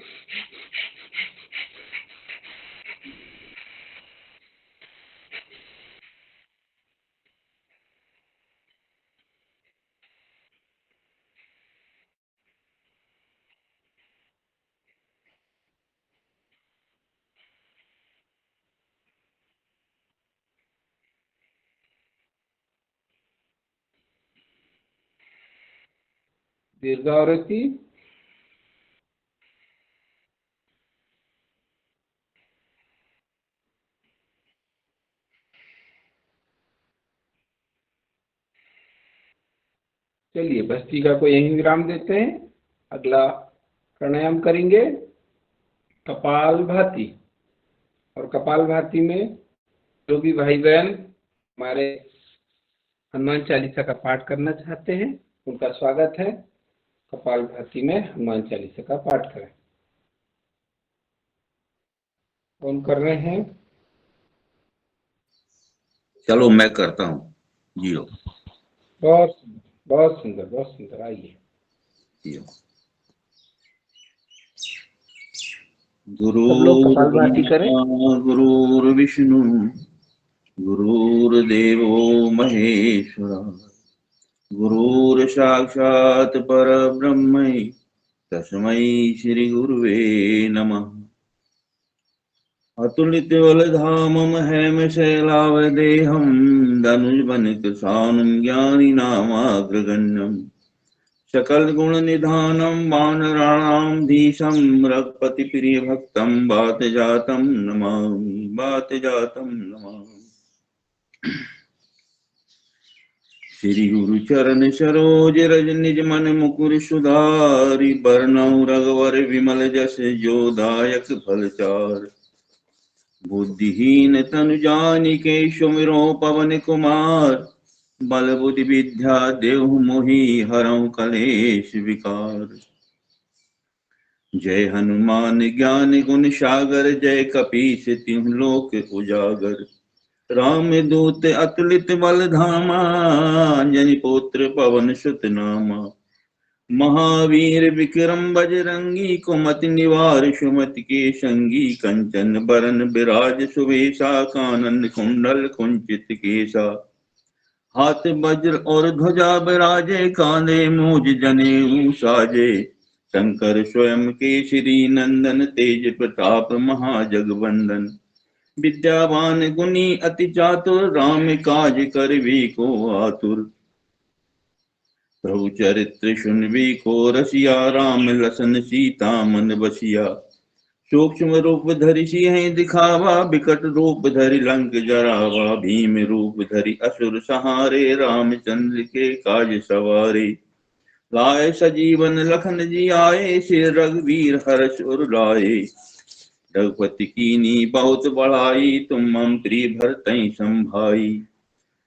दीर्घ आवृत्ति। चलिए भस्त्रिका को यहीं विराम देते हैं। अगला प्राणायाम करेंगे कपालभाति। और कपालभाति में जो भी भाई बहन हमारे हनुमान चालीसा का पाठ करना चाहते हैं उनका स्वागत है। कपालभाति में हनुमान चालीसा का पाठ करें। कौन कर रहे हैं? चलो मैं करता हूँ। जियो बहुत बहुत सुंदर, बहुत सुंदर। आइए। जियो। सब लोग कपालभाति करें। गुरुर्विष्णु गुरुर्देवो महेश्वरा गुरुर्साक्षात् परब्रह्म तस्मै श्री गुरुवे नमः। अतुलित बलधामं हेमशैलावदेहं धनुर्वनकृशानं ज्ञानिनामाग्रगण्यम् सकल गुण निधानं वानराणां धीशं रघुपतिप्रियभक्तं वातजातं नमामि, वातजातं नमामि। श्री गुरु चरण सरोज रज निज मन मुकुर सुधारि बरनउँ रघुवर विमल जस जो दायक फलचार। बुद्धिहीन तनु जानिके सुमिरो पवन कुमार बल बुद्धि विद्या देहु मोहि हरऊँ कलेश विकार। जय हनुमान ज्ञान गुण सागर जय कपीस तिहुँ लोक उजागर। राम दूत अतुलित बल धामा अंजनी पुत्र पवन सुत नामा। महावीर विक्रम बजरंगी कुमति निवार सुमति के संगी। कंचन बरन बिराज सुवेशा कानन कुंडल कुंचित केसा। हाथ वज्र और ध्वजा विराजे कांधे मूज जनेऊ साजे। शंकर स्वयं केसरी नंदन तेज प्रताप महाजगवंदन। विद्यावान गुणी अति चातुर राम काज करबी को आतुर। प्रभु चरित्र सुनबी को रसिया राम लसन सीता मन बसिया। सूक्ष्म रूप धरि सिंह दिखावा बिकट रूप धरि लंक जरावा। भीम रूप धरि असुर सहारे रामचंद्र के काज सवारे। लाए सजीवन लखन जी आए श्री रघुवीर हर्ष उर लाए। रघुपति कीनी बहुत बढ़ाई, तुम मम प्रिय भरतहि संभाई।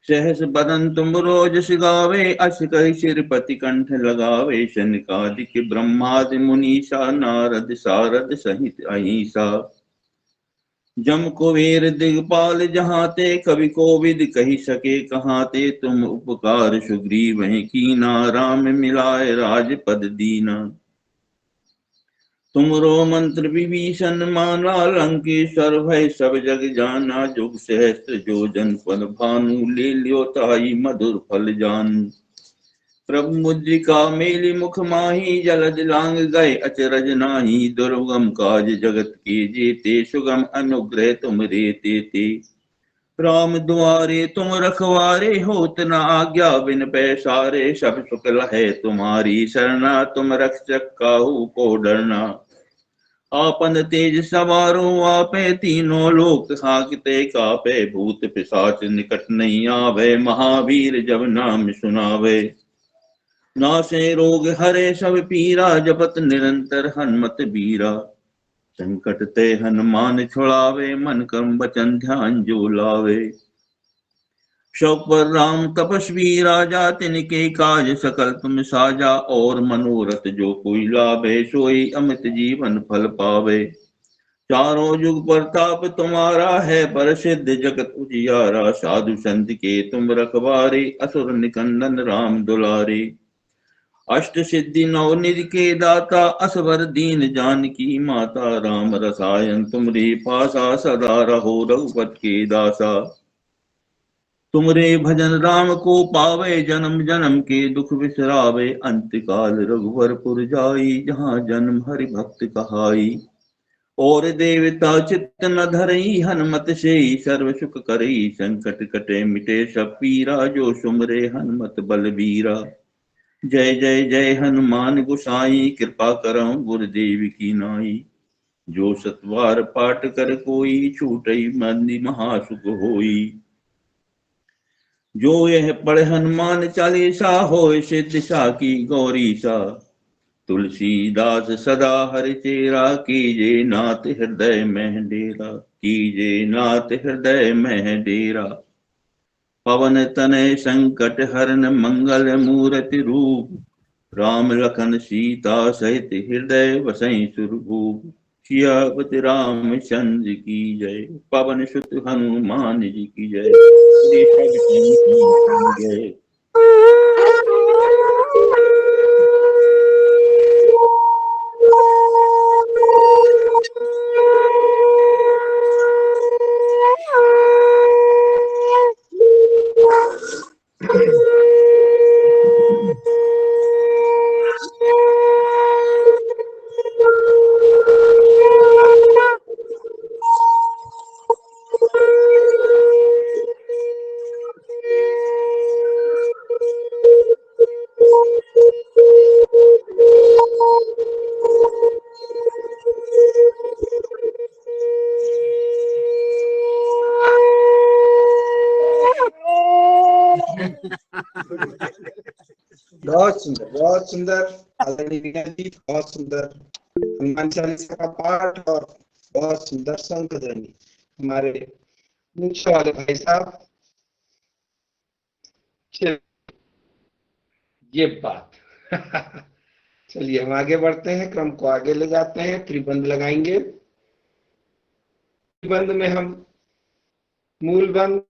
सहस बदन तुम रोजस गावे, अस कहि सिरपति कंठ लगावे। सनकादिक ब्रह्मादि मुनीसा, नारद सारद सहित अहिसा। जम कुबेर दिगपाल जहाते, कवि कोविद कही सके कहाते। तुम उपकार सुग्रीवहि कीना, राम मिलाए राजपद दीना। तुमरो मंत्र विभीषण माना, लंकेश्वर भय सब जग जाना। जुग सहस्त्र जो जन पद भानु, ले लियो ताई मधुर फल जानु। प्रभु मुद्रिका मेलि मुख माही, जलद लांग गए अचरज नाही। दुर्गम काज जगत के जेते, सुगम अनुग्रह तुम रे तेते। राम दुआरे तुम रखवारे, होत न आज्ञा बिन पैसारे। सब सुख लहै तुम्हारी सरना, तुम रक्षक काहू को डरना। आपन तेज सवारो आपे, तीनों लोक हांकते कापे। भूत पिशाच निकट नहीं आवे, महावीर जब नाम सुनावे। नासे रोग हरे सब पीरा, जपत निरंतर हनुमत बीरा। संकट ते हनुमान छुड़ावे, मन कर्म वचन ध्यान जो लावे। शौक पर राम तपस्वी राजा, तिनके काज सकल तुम साजा। और मनोरथ जो कोई लाभे, सोई अमित जीवन फल पावे। चारों जुग प्रताप तुम्हारा है, प्रसिद्ध जगत उजियारा। साधु संत के तुम रखवारे, असुर निकंदन राम दुलारे। अष्ट सिद्धि नौ निधि के दाता, असवर दीन जानकी माता। राम रसायन तुमरे पासा, सदा रहो रघुपत के दासा। तुमरे भजन राम को पावे, जन्म जन्म के दुख बिसरावे। अंत काल रघुवरपुर जाई, जहाँ जन्म हरि भक्त कहाई। और देवता चित्त न धरई, हनुमत से सर्व सुख करई। संकट कटे मिटे सब पीरा, जो सुमरे हनुमत बलबीरा। जय जय जय हनुमान गोसाई, कृपा करहु गुरुदेव की नाई। जो सतवार पाठ कर कोई, छूटई मंदी महासुख होई। जो यह पढ़े हनुमान चालीसा, होय सिद्धि साकी गौरीसा। तुलसीदास सदा हरिचेरा, कीजे नाथ हृदय में डेरा। कीजे नाथ हृदय में डेरा। पवन तनय संकट हरन, मंगल मूर्ति रूप। राम लखन सीता सहित, हृदय बसई सुरभूप। सियापत रामचंद्र की जय, पवन सुत हनुमान जी की जय। श्री सब की जय। बहुत सुंदर आदरणीय मीना जी, बहुत सुंदर हनुमान चालीसा का पाठ और बहुत सुंदर शंख ध्वनि हमारे नीचे वाले भाई साहब। ये बात चलिए हम आगे बढ़ते हैं, क्रम को आगे ले जाते हैं। त्रिबंध लगाएंगे। त्रिबंध में हम मूल बंद,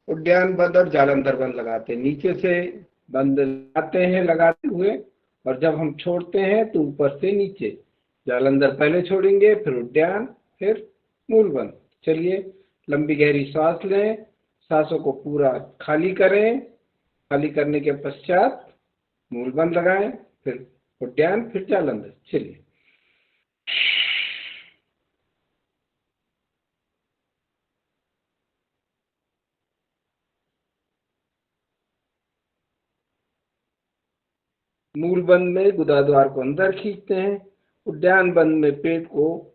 उद्यान बंद और जालंधर बंद लगाते हैं। नीचे से बंद लगाते हैं लगाते हुए, और जब हम छोड़ते हैं तो ऊपर से नीचे। जालंधर पहले छोड़ेंगे, फिर उद्यान, फिर मूल बंद। चलिए लंबी गहरी सांस लें, सांसों को पूरा खाली करें। खाली करने के पश्चात मूल बंद लगाएं, फिर उद्यान, फिर जालंधर। चलिए मूल बंद में गुदाद्वार को अंदर खींचते हैं। उद्यान बंद में पेट को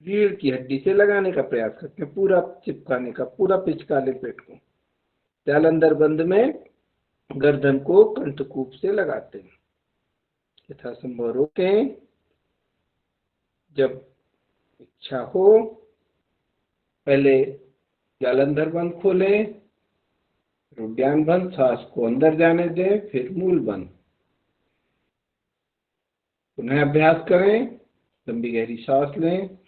रीढ़ की हड्डी से लगाने का प्रयास करते हैं, पूरा चिपकाने का, पूरा पिचका ले पेट को। जालंधर बंद में गर्दन को कंठकूप से लगाते हैं। यथासंभव रोकें। जब इच्छा हो, पहले जालंधर बंद खोलें, फिर उद्यान बंद, सांस को अंदर जाने दें, फिर मूल बंद। पुनः अभ्यास करें। लंबी गहरी सांस लें।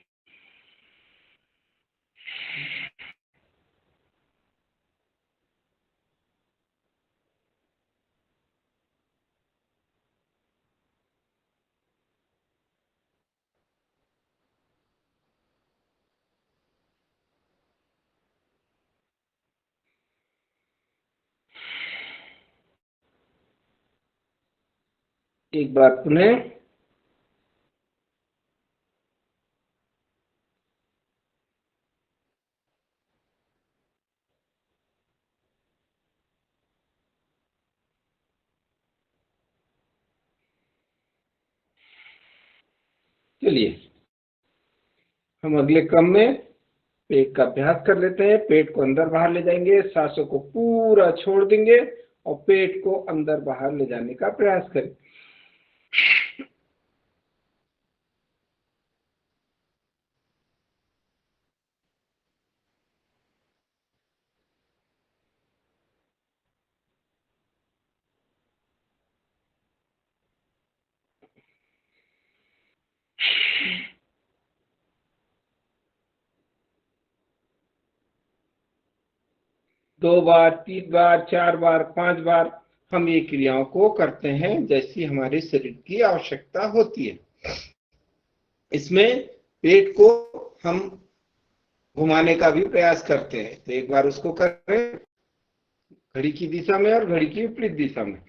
एक बार पुनः। चलिए हम अगले क्रम में पेट का अभ्यास कर लेते हैं। पेट को अंदर बाहर ले जाएंगे, सांसों को पूरा छोड़ देंगे और पेट को अंदर बाहर ले जाने का प्रयास करें। दो बार, 3 बार, 4 बार, 5 बार हम ये क्रियाओं को करते हैं जैसी हमारे शरीर की आवश्यकता होती है। इसमें पेट को हम घुमाने का भी प्रयास करते हैं। तो एक बार उसको करें, घड़ी की दिशा में और घड़ी की विपरीत दिशा में।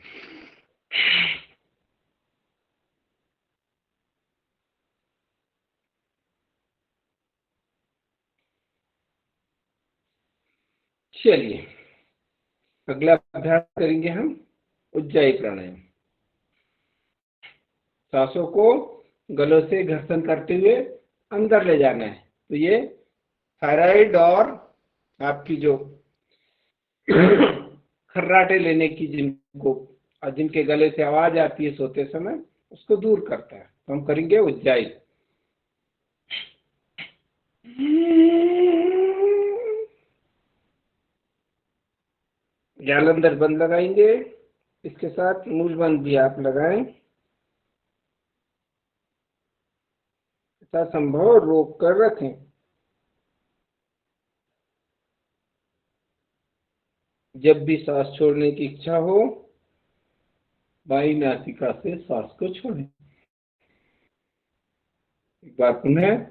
चलिए अगला अभ्यास करेंगे हम उज्जाई प्राणायाम। सांसों को गलों से घर्षण करते हुए अंदर ले जाना है। तो ये थायराइड और आपकी जो खर्राटे लेने की जिनके गले से आवाज आती है सोते समय, उसको दूर करता है। तो हम करेंगे उज्जाई। जालंधर बंद लगाएंगे, इसके साथ मूल बंद भी आप लगाएं। संभव रोक कर रखें। जब भी सांस छोड़ने की इच्छा हो, बाई नासिका से सांस को छोड़ें। एक बार पुनः।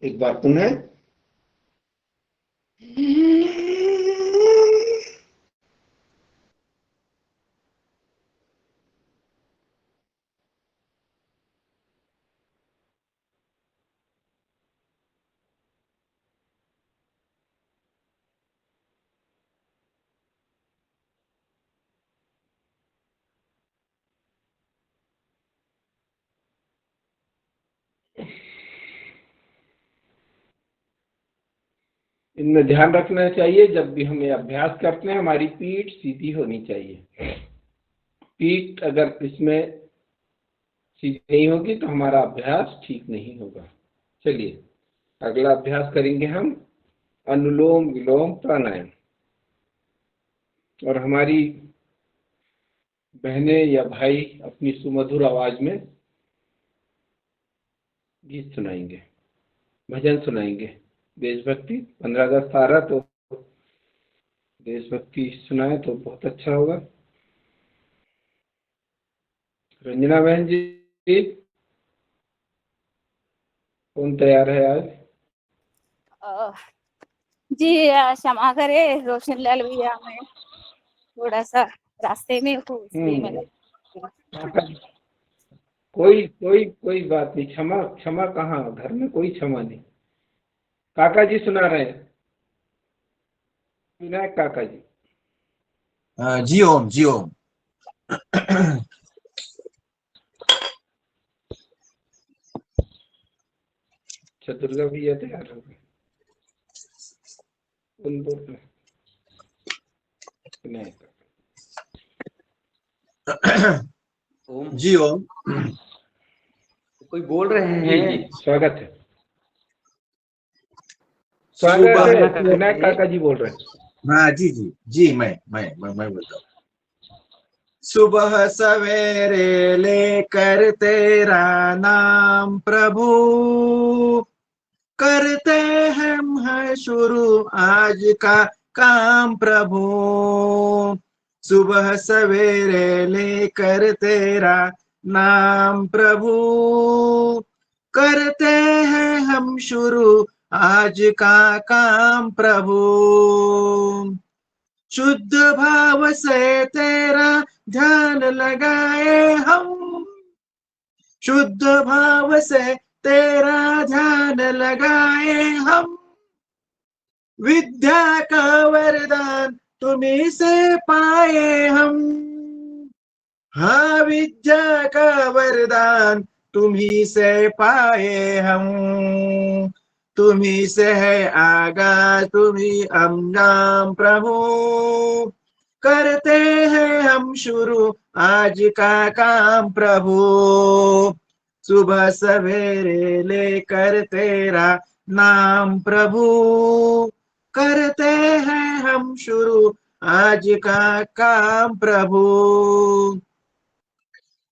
एक बार पुनः। इनमें ध्यान रखना चाहिए, जब भी हम ये अभ्यास करते हैं हमारी पीठ सीधी होनी चाहिए। पीठ अगर इसमें सीधी नहीं होगी तो हमारा अभ्यास ठीक नहीं होगा। चलिए अगला अभ्यास करेंगे हम अनुलोम विलोम प्राणायाम। और हमारी बहनें या भाई अपनी सुमधुर आवाज में गीत सुनाएंगे, भजन सुनाएंगे, देशभक्ति। 15 अगस्त आ रहा तो देशभक्ति सुनाए तो बहुत अच्छा होगा। रंजना बहन जी, कौन तैयार है आज? जी क्षमा करे रोशन लाल भैया, मैं थोड़ा सा रास्ते में हूँ इसलिए मैं कोई बात नहीं, क्षमा क्षमा कहाँ, घर में कोई क्षमा नहीं। काका जी सुना रहे हैं, विनायक काका जी। जी ओम, जी ओम। अच्छा, दुर्गा भैया तैयार हो गए, उन दो में विनायक काका। ओम। जी ओम। कोई बोल रहे जी हैं? जी। स्वागत है, सुबह स्वागत है, विनायक काका जी बोल रहे हैं। हाँ जी जी जी, मैं बोलता हूँ। सुबह सवेरे लेकर तेरा नाम प्रभु, करते हम है शुरू आज का काम प्रभु। सुबह सवेरे लेकर तेरा नाम प्रभु, करते हैं हम शुरू आज का काम प्रभु। शुद्ध भाव से तेरा ध्यान लगाए हम, शुद्ध भाव से तेरा ध्यान लगाए हम। विद्या का वरदान तुम्हीं से पाए हम, हाँ विद्या का वरदान तुम्हीं से पाए हम। तुम्हीं से है आगाज, तुम्हीं अंजाम प्रभु, करते हैं हम शुरू आज का काम प्रभु। सुबह सवेरे लेकर तेरा नाम प्रभु, करते हैं हम शुरू आज का काम प्रभु।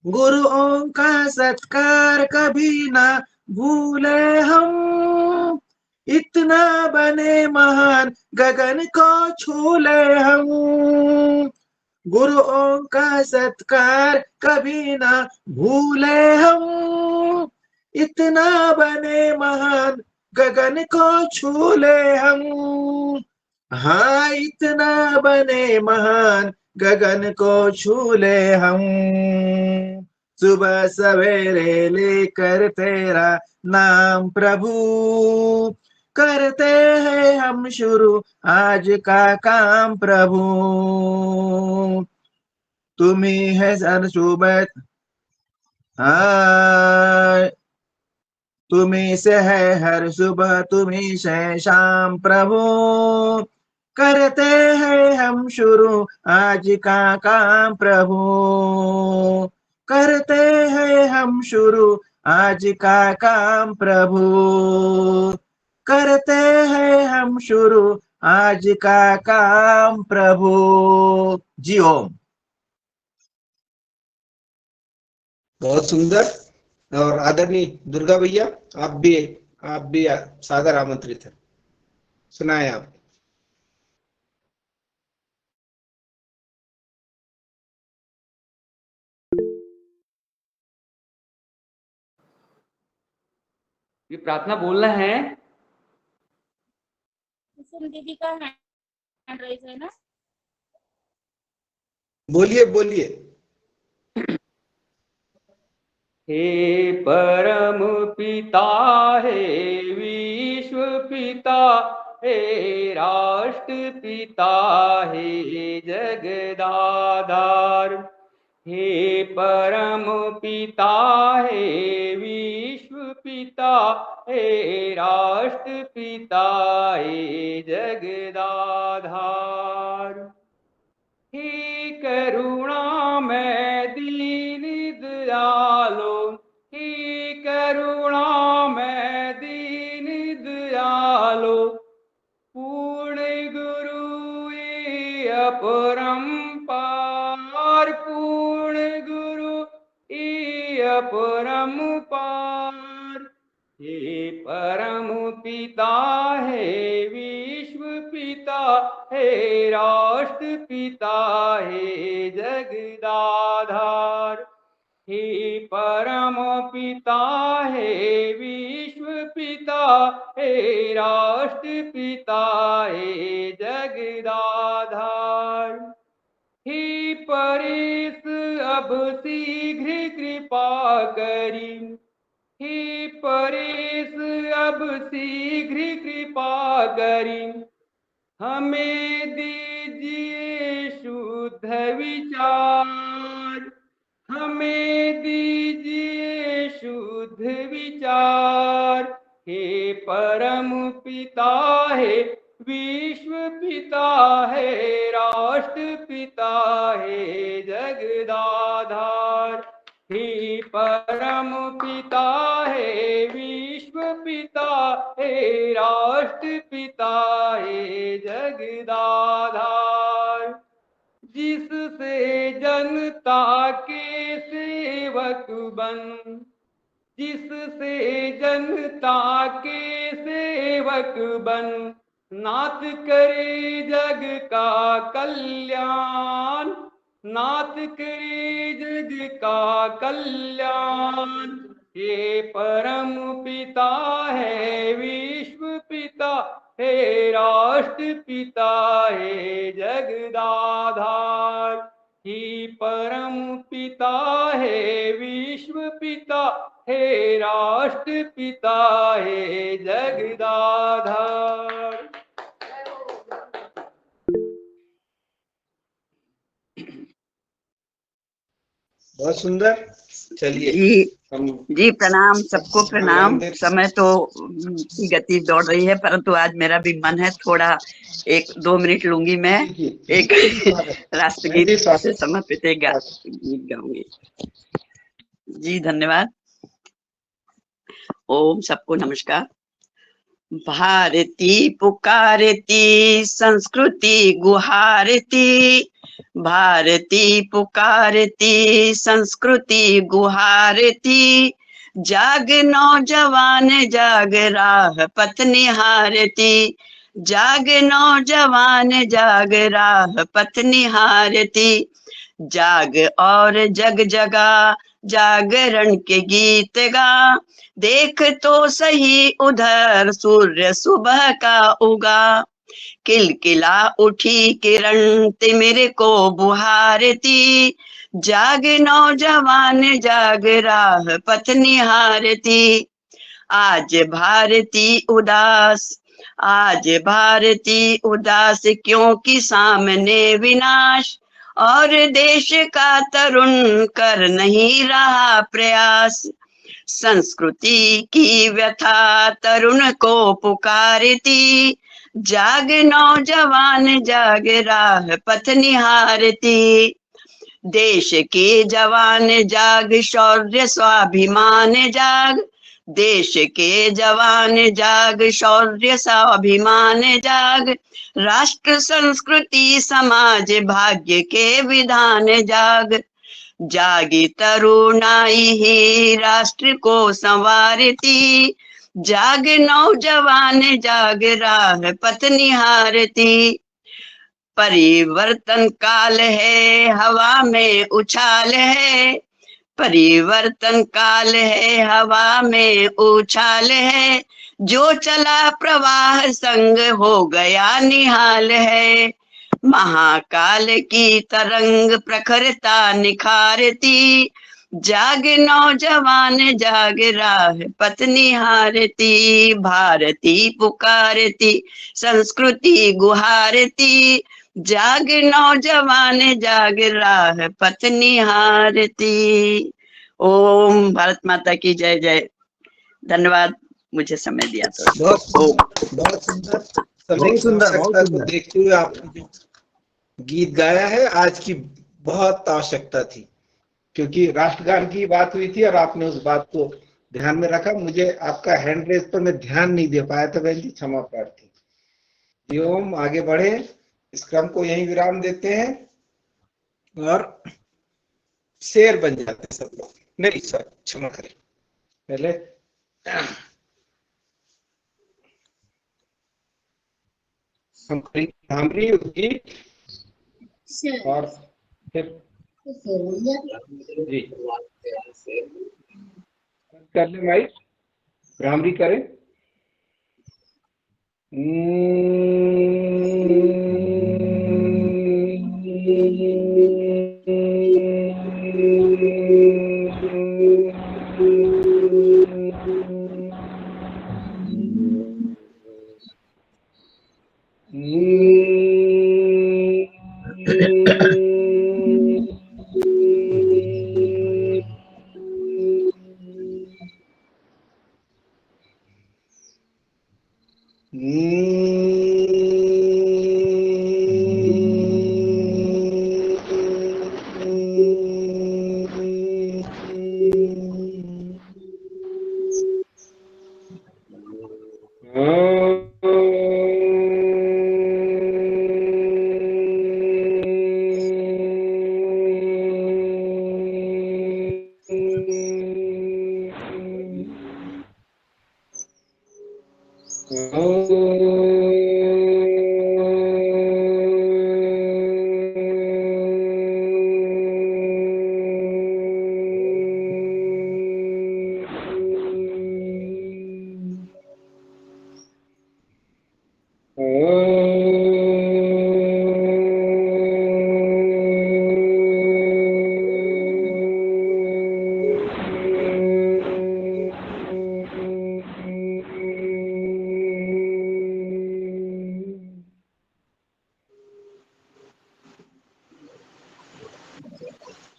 गुरुओं का सत्कार कभी ना भूले हम, इतना बने महान गगन को छू ले हम। गुरुओं का सत्कार कभी ना भूले हम, इतना बने महान गगन को छू ले हम। हाँ इतना बने महान गगन को छू ले हम। सुबह सवेरे लेकर तेरा नाम प्रभु, करते हैं हम शुरू आज का काम प्रभु। तुम्हीं है सर सुबह, हाँ तुम्हीं से है हर सुबह, तुम्हीं से शाम प्रभु, करते हैं हम शुरू आज का काम प्रभु। करते हैं हम शुरू आज का काम प्रभु, करते हैं हम शुरू आज का काम प्रभु। जी ओम। बहुत सुंदर। और आदरणीय दुर्गा भैया, आप भी सादर आमंत्रित है, सुनाए आप। ये प्रार्थना बोलना है। कुसुम दीदी का हैंड राइज है ना? बोलिए बोलिए। हे परम पिता, हे विश्व पिता, हे राष्ट्र पिता, हे जगदाधार। हे परम पिता, हे विश्व पिता, हे राष्ट्र पिता, हे जगदाधार। हे करुणा में दीन दयालो, हे करुणा में दीन दयालो, पूर्ण गुरु ये अपरंपार, पूर्ण गुरु ये अपरंपार। हे परम पिता, हे विश्व पिता, हे राष्ट्र पिता, हे जगदाधार। हे परम पिता, हे विश्व पिता, हे राष्ट्र पिता, हे जगदाधार। हे परे परेश अब शीघ्र कृपा करी, हे परेश अब शीघ्र कृपा करी, हमें दीजिए शुद्ध विचार, हमें दीजिए शुद्ध विचार। हे परम पिता है विश्व पिता है राष्ट्र पिता है जगदाधार, हे परम पिता है विश्व पिता है राष्ट्र पिता है जगदाधार। जिससे जनता के सेवक बन, जिससे जनता के सेवक बन, नाथ करे जग का कल्याण, नाथ करे जग का कल्याण। हे परम पिता है विश्व पिता हे राष्ट्र पिता हे जगदाधार, हे परम पिता है विश्व पिता हे राष्ट्र पिता हे जगदाधार। बहुत सुंदर। चलिए जी हम जी, प्रणाम सबको प्रणाम। देते- समय तो की गति दौड़ रही है, परंतु आज मेरा भी मन है थोड़ा 1-2 मिनट लूंगी मैं। एक राष्ट्रगीत जी, स्वागत। से समर्पित एक गीत गाऊंगी। जी धन्यवाद। ओम सबको नमस्कार। भारती पुकारती संस्कृति गुहारती, भारती पुकारती संस्कृति गुहारती, जाग नौजवान जाग राह पथ निहारती, जाग नौजवान जाग राह पथ निहारती, जाग और जग जगा जागरण के गीत गा, देख तो सही उधर सूर्य सुबह का उगा, किलकिला उठी किरण तिमिर को बुहारती, जाग नौजवान जाग राह पथ निहारती, आज भारती उदास, आज भारती उदास क्योंकि सामने विनाश, और देश का तरुण कर नहीं रहा प्रयास, संस्कृति की व्यथा तरुण को पुकारती, जाग नौजवान जाग राह पथ निहारती, देश के जवान जाग शौर्य स्वाभिमान जाग, देश के जवान जाग शौर्य स्वाभिमान जाग, राष्ट्र संस्कृति समाज भाग्य के विधान जाग, जागी तरुणाई ही राष्ट्र को संवारती, जाग नौजवान जाग राह पथ निहारती, परिवर्तन काल है हवा में उछाल है, परिवर्तन काल है हवा में उछाल है, जो चला प्रवाह संग हो गया निहाल है, महाकाल की तरंग प्रखरता निखारती, जाग नौजवान जाग राह पथ निहारती, भारती पुकारती संस्कृति गुहारती, जाग नौजवान जाग राह पथ निहारती। ओम भारत माता की जय जय। धन्यवाद मुझे समय दिया तो। बहुत सुंदर। समय की आवश्यकता को देखते हुए आपने जो गीत गाया है, आज की बहुत आवश्यकता थी, क्योंकि राष्ट्रगान की बात हुई थी और आपने उस बात को ध्यान में रखा। मुझे आपका हैंड रेस पर मैं ध्यान नहीं दे पाया था बहन जी, क्षमा प्रार्थी। ओम आगे बढ़े, इस क्रम को यहीं विराम देते हैं और शेर बन जाते हैं सब लोग। नहीं सर, क्षमा करें, पहले हम भ्रामरी होगी और फिर जी कर ले भाई, भ्रामरी करें।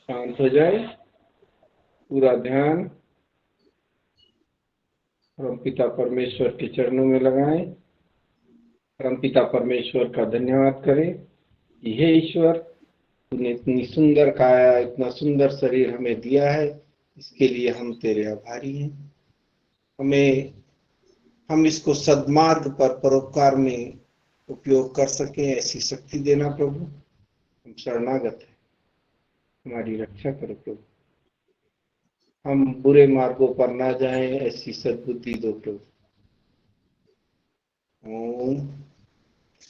शांत हो जाए, पूरा ध्यान परमपिता परमेश्वर के चरणों में लगाएं। परमपिता परमेश्वर का धन्यवाद करें कि हे ईश्वर, तूने इतनी सुंदर काया, इतना सुंदर शरीर हमें दिया है, इसके लिए हम तेरे आभारी हैं। हम इसको सद्मार्ग पर परोपकार में उपयोग कर सकें, ऐसी शक्ति देना प्रभु। हम शरणागत हैं, हमारी रक्षा करो प्रभु। हम बुरे मार्गों पर ना जाएं, ऐसी सद्बुद्धि दो प्रभु। ओम।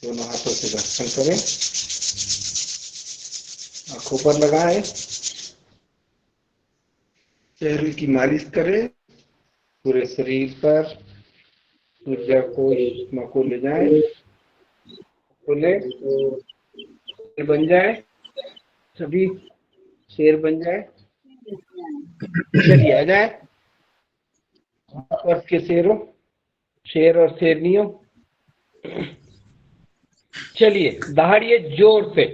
दोनों हाथों से दर्शन करें, आंखों पर लगाएं, चेहरे की मालिश करें, पूरे शरीर पर ऊर्जा को, आत्मा को ले जाएं, खोले, बन जाए, सभी शेर बन जाए। चलिए आ जाए, आपस के शेरों, शेर और शेरनियों, चलिए दहाड़िए जोर से।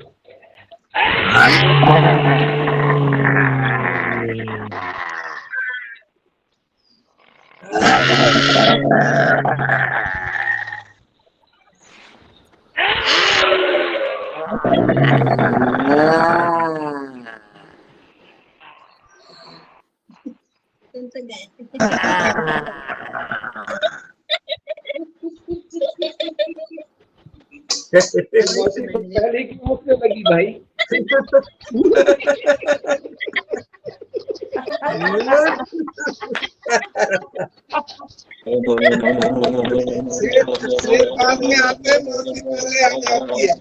पहले की मुख से लगी भाई। बाद में आते हैं, मूर्ति पहले आ जाती है।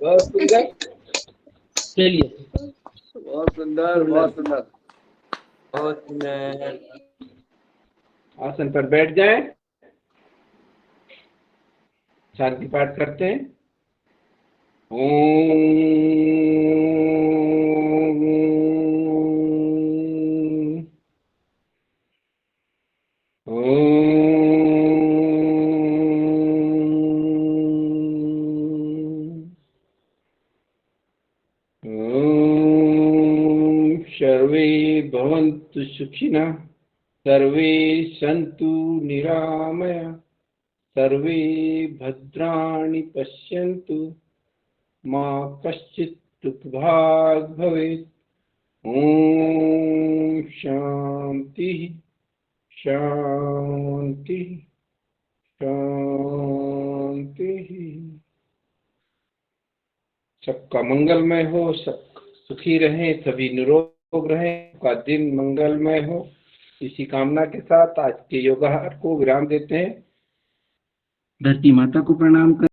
बहुत सुंदर, चलिए बहुत सुंदर, बहुत सुंदर। बहुत सुंदर। आसन पर बैठ जाए, शांति पाठ करते हैं। सर्वे भवन्तु सुखिनः, सर्वे सन्तु निरामया, सर्वे भद्राणि पश्यन्तु, मा कश्चित् दुःखभाग् भवेत्। ओम शांति शांति शांति। सबका मंगलमय हो, सब सुखी रहें, सभी निरोग रहें, का दिन मंगलमय हो। इसी कामना के साथ आज के योगाहार को विराम देते हैं। धरती माता को प्रणाम कर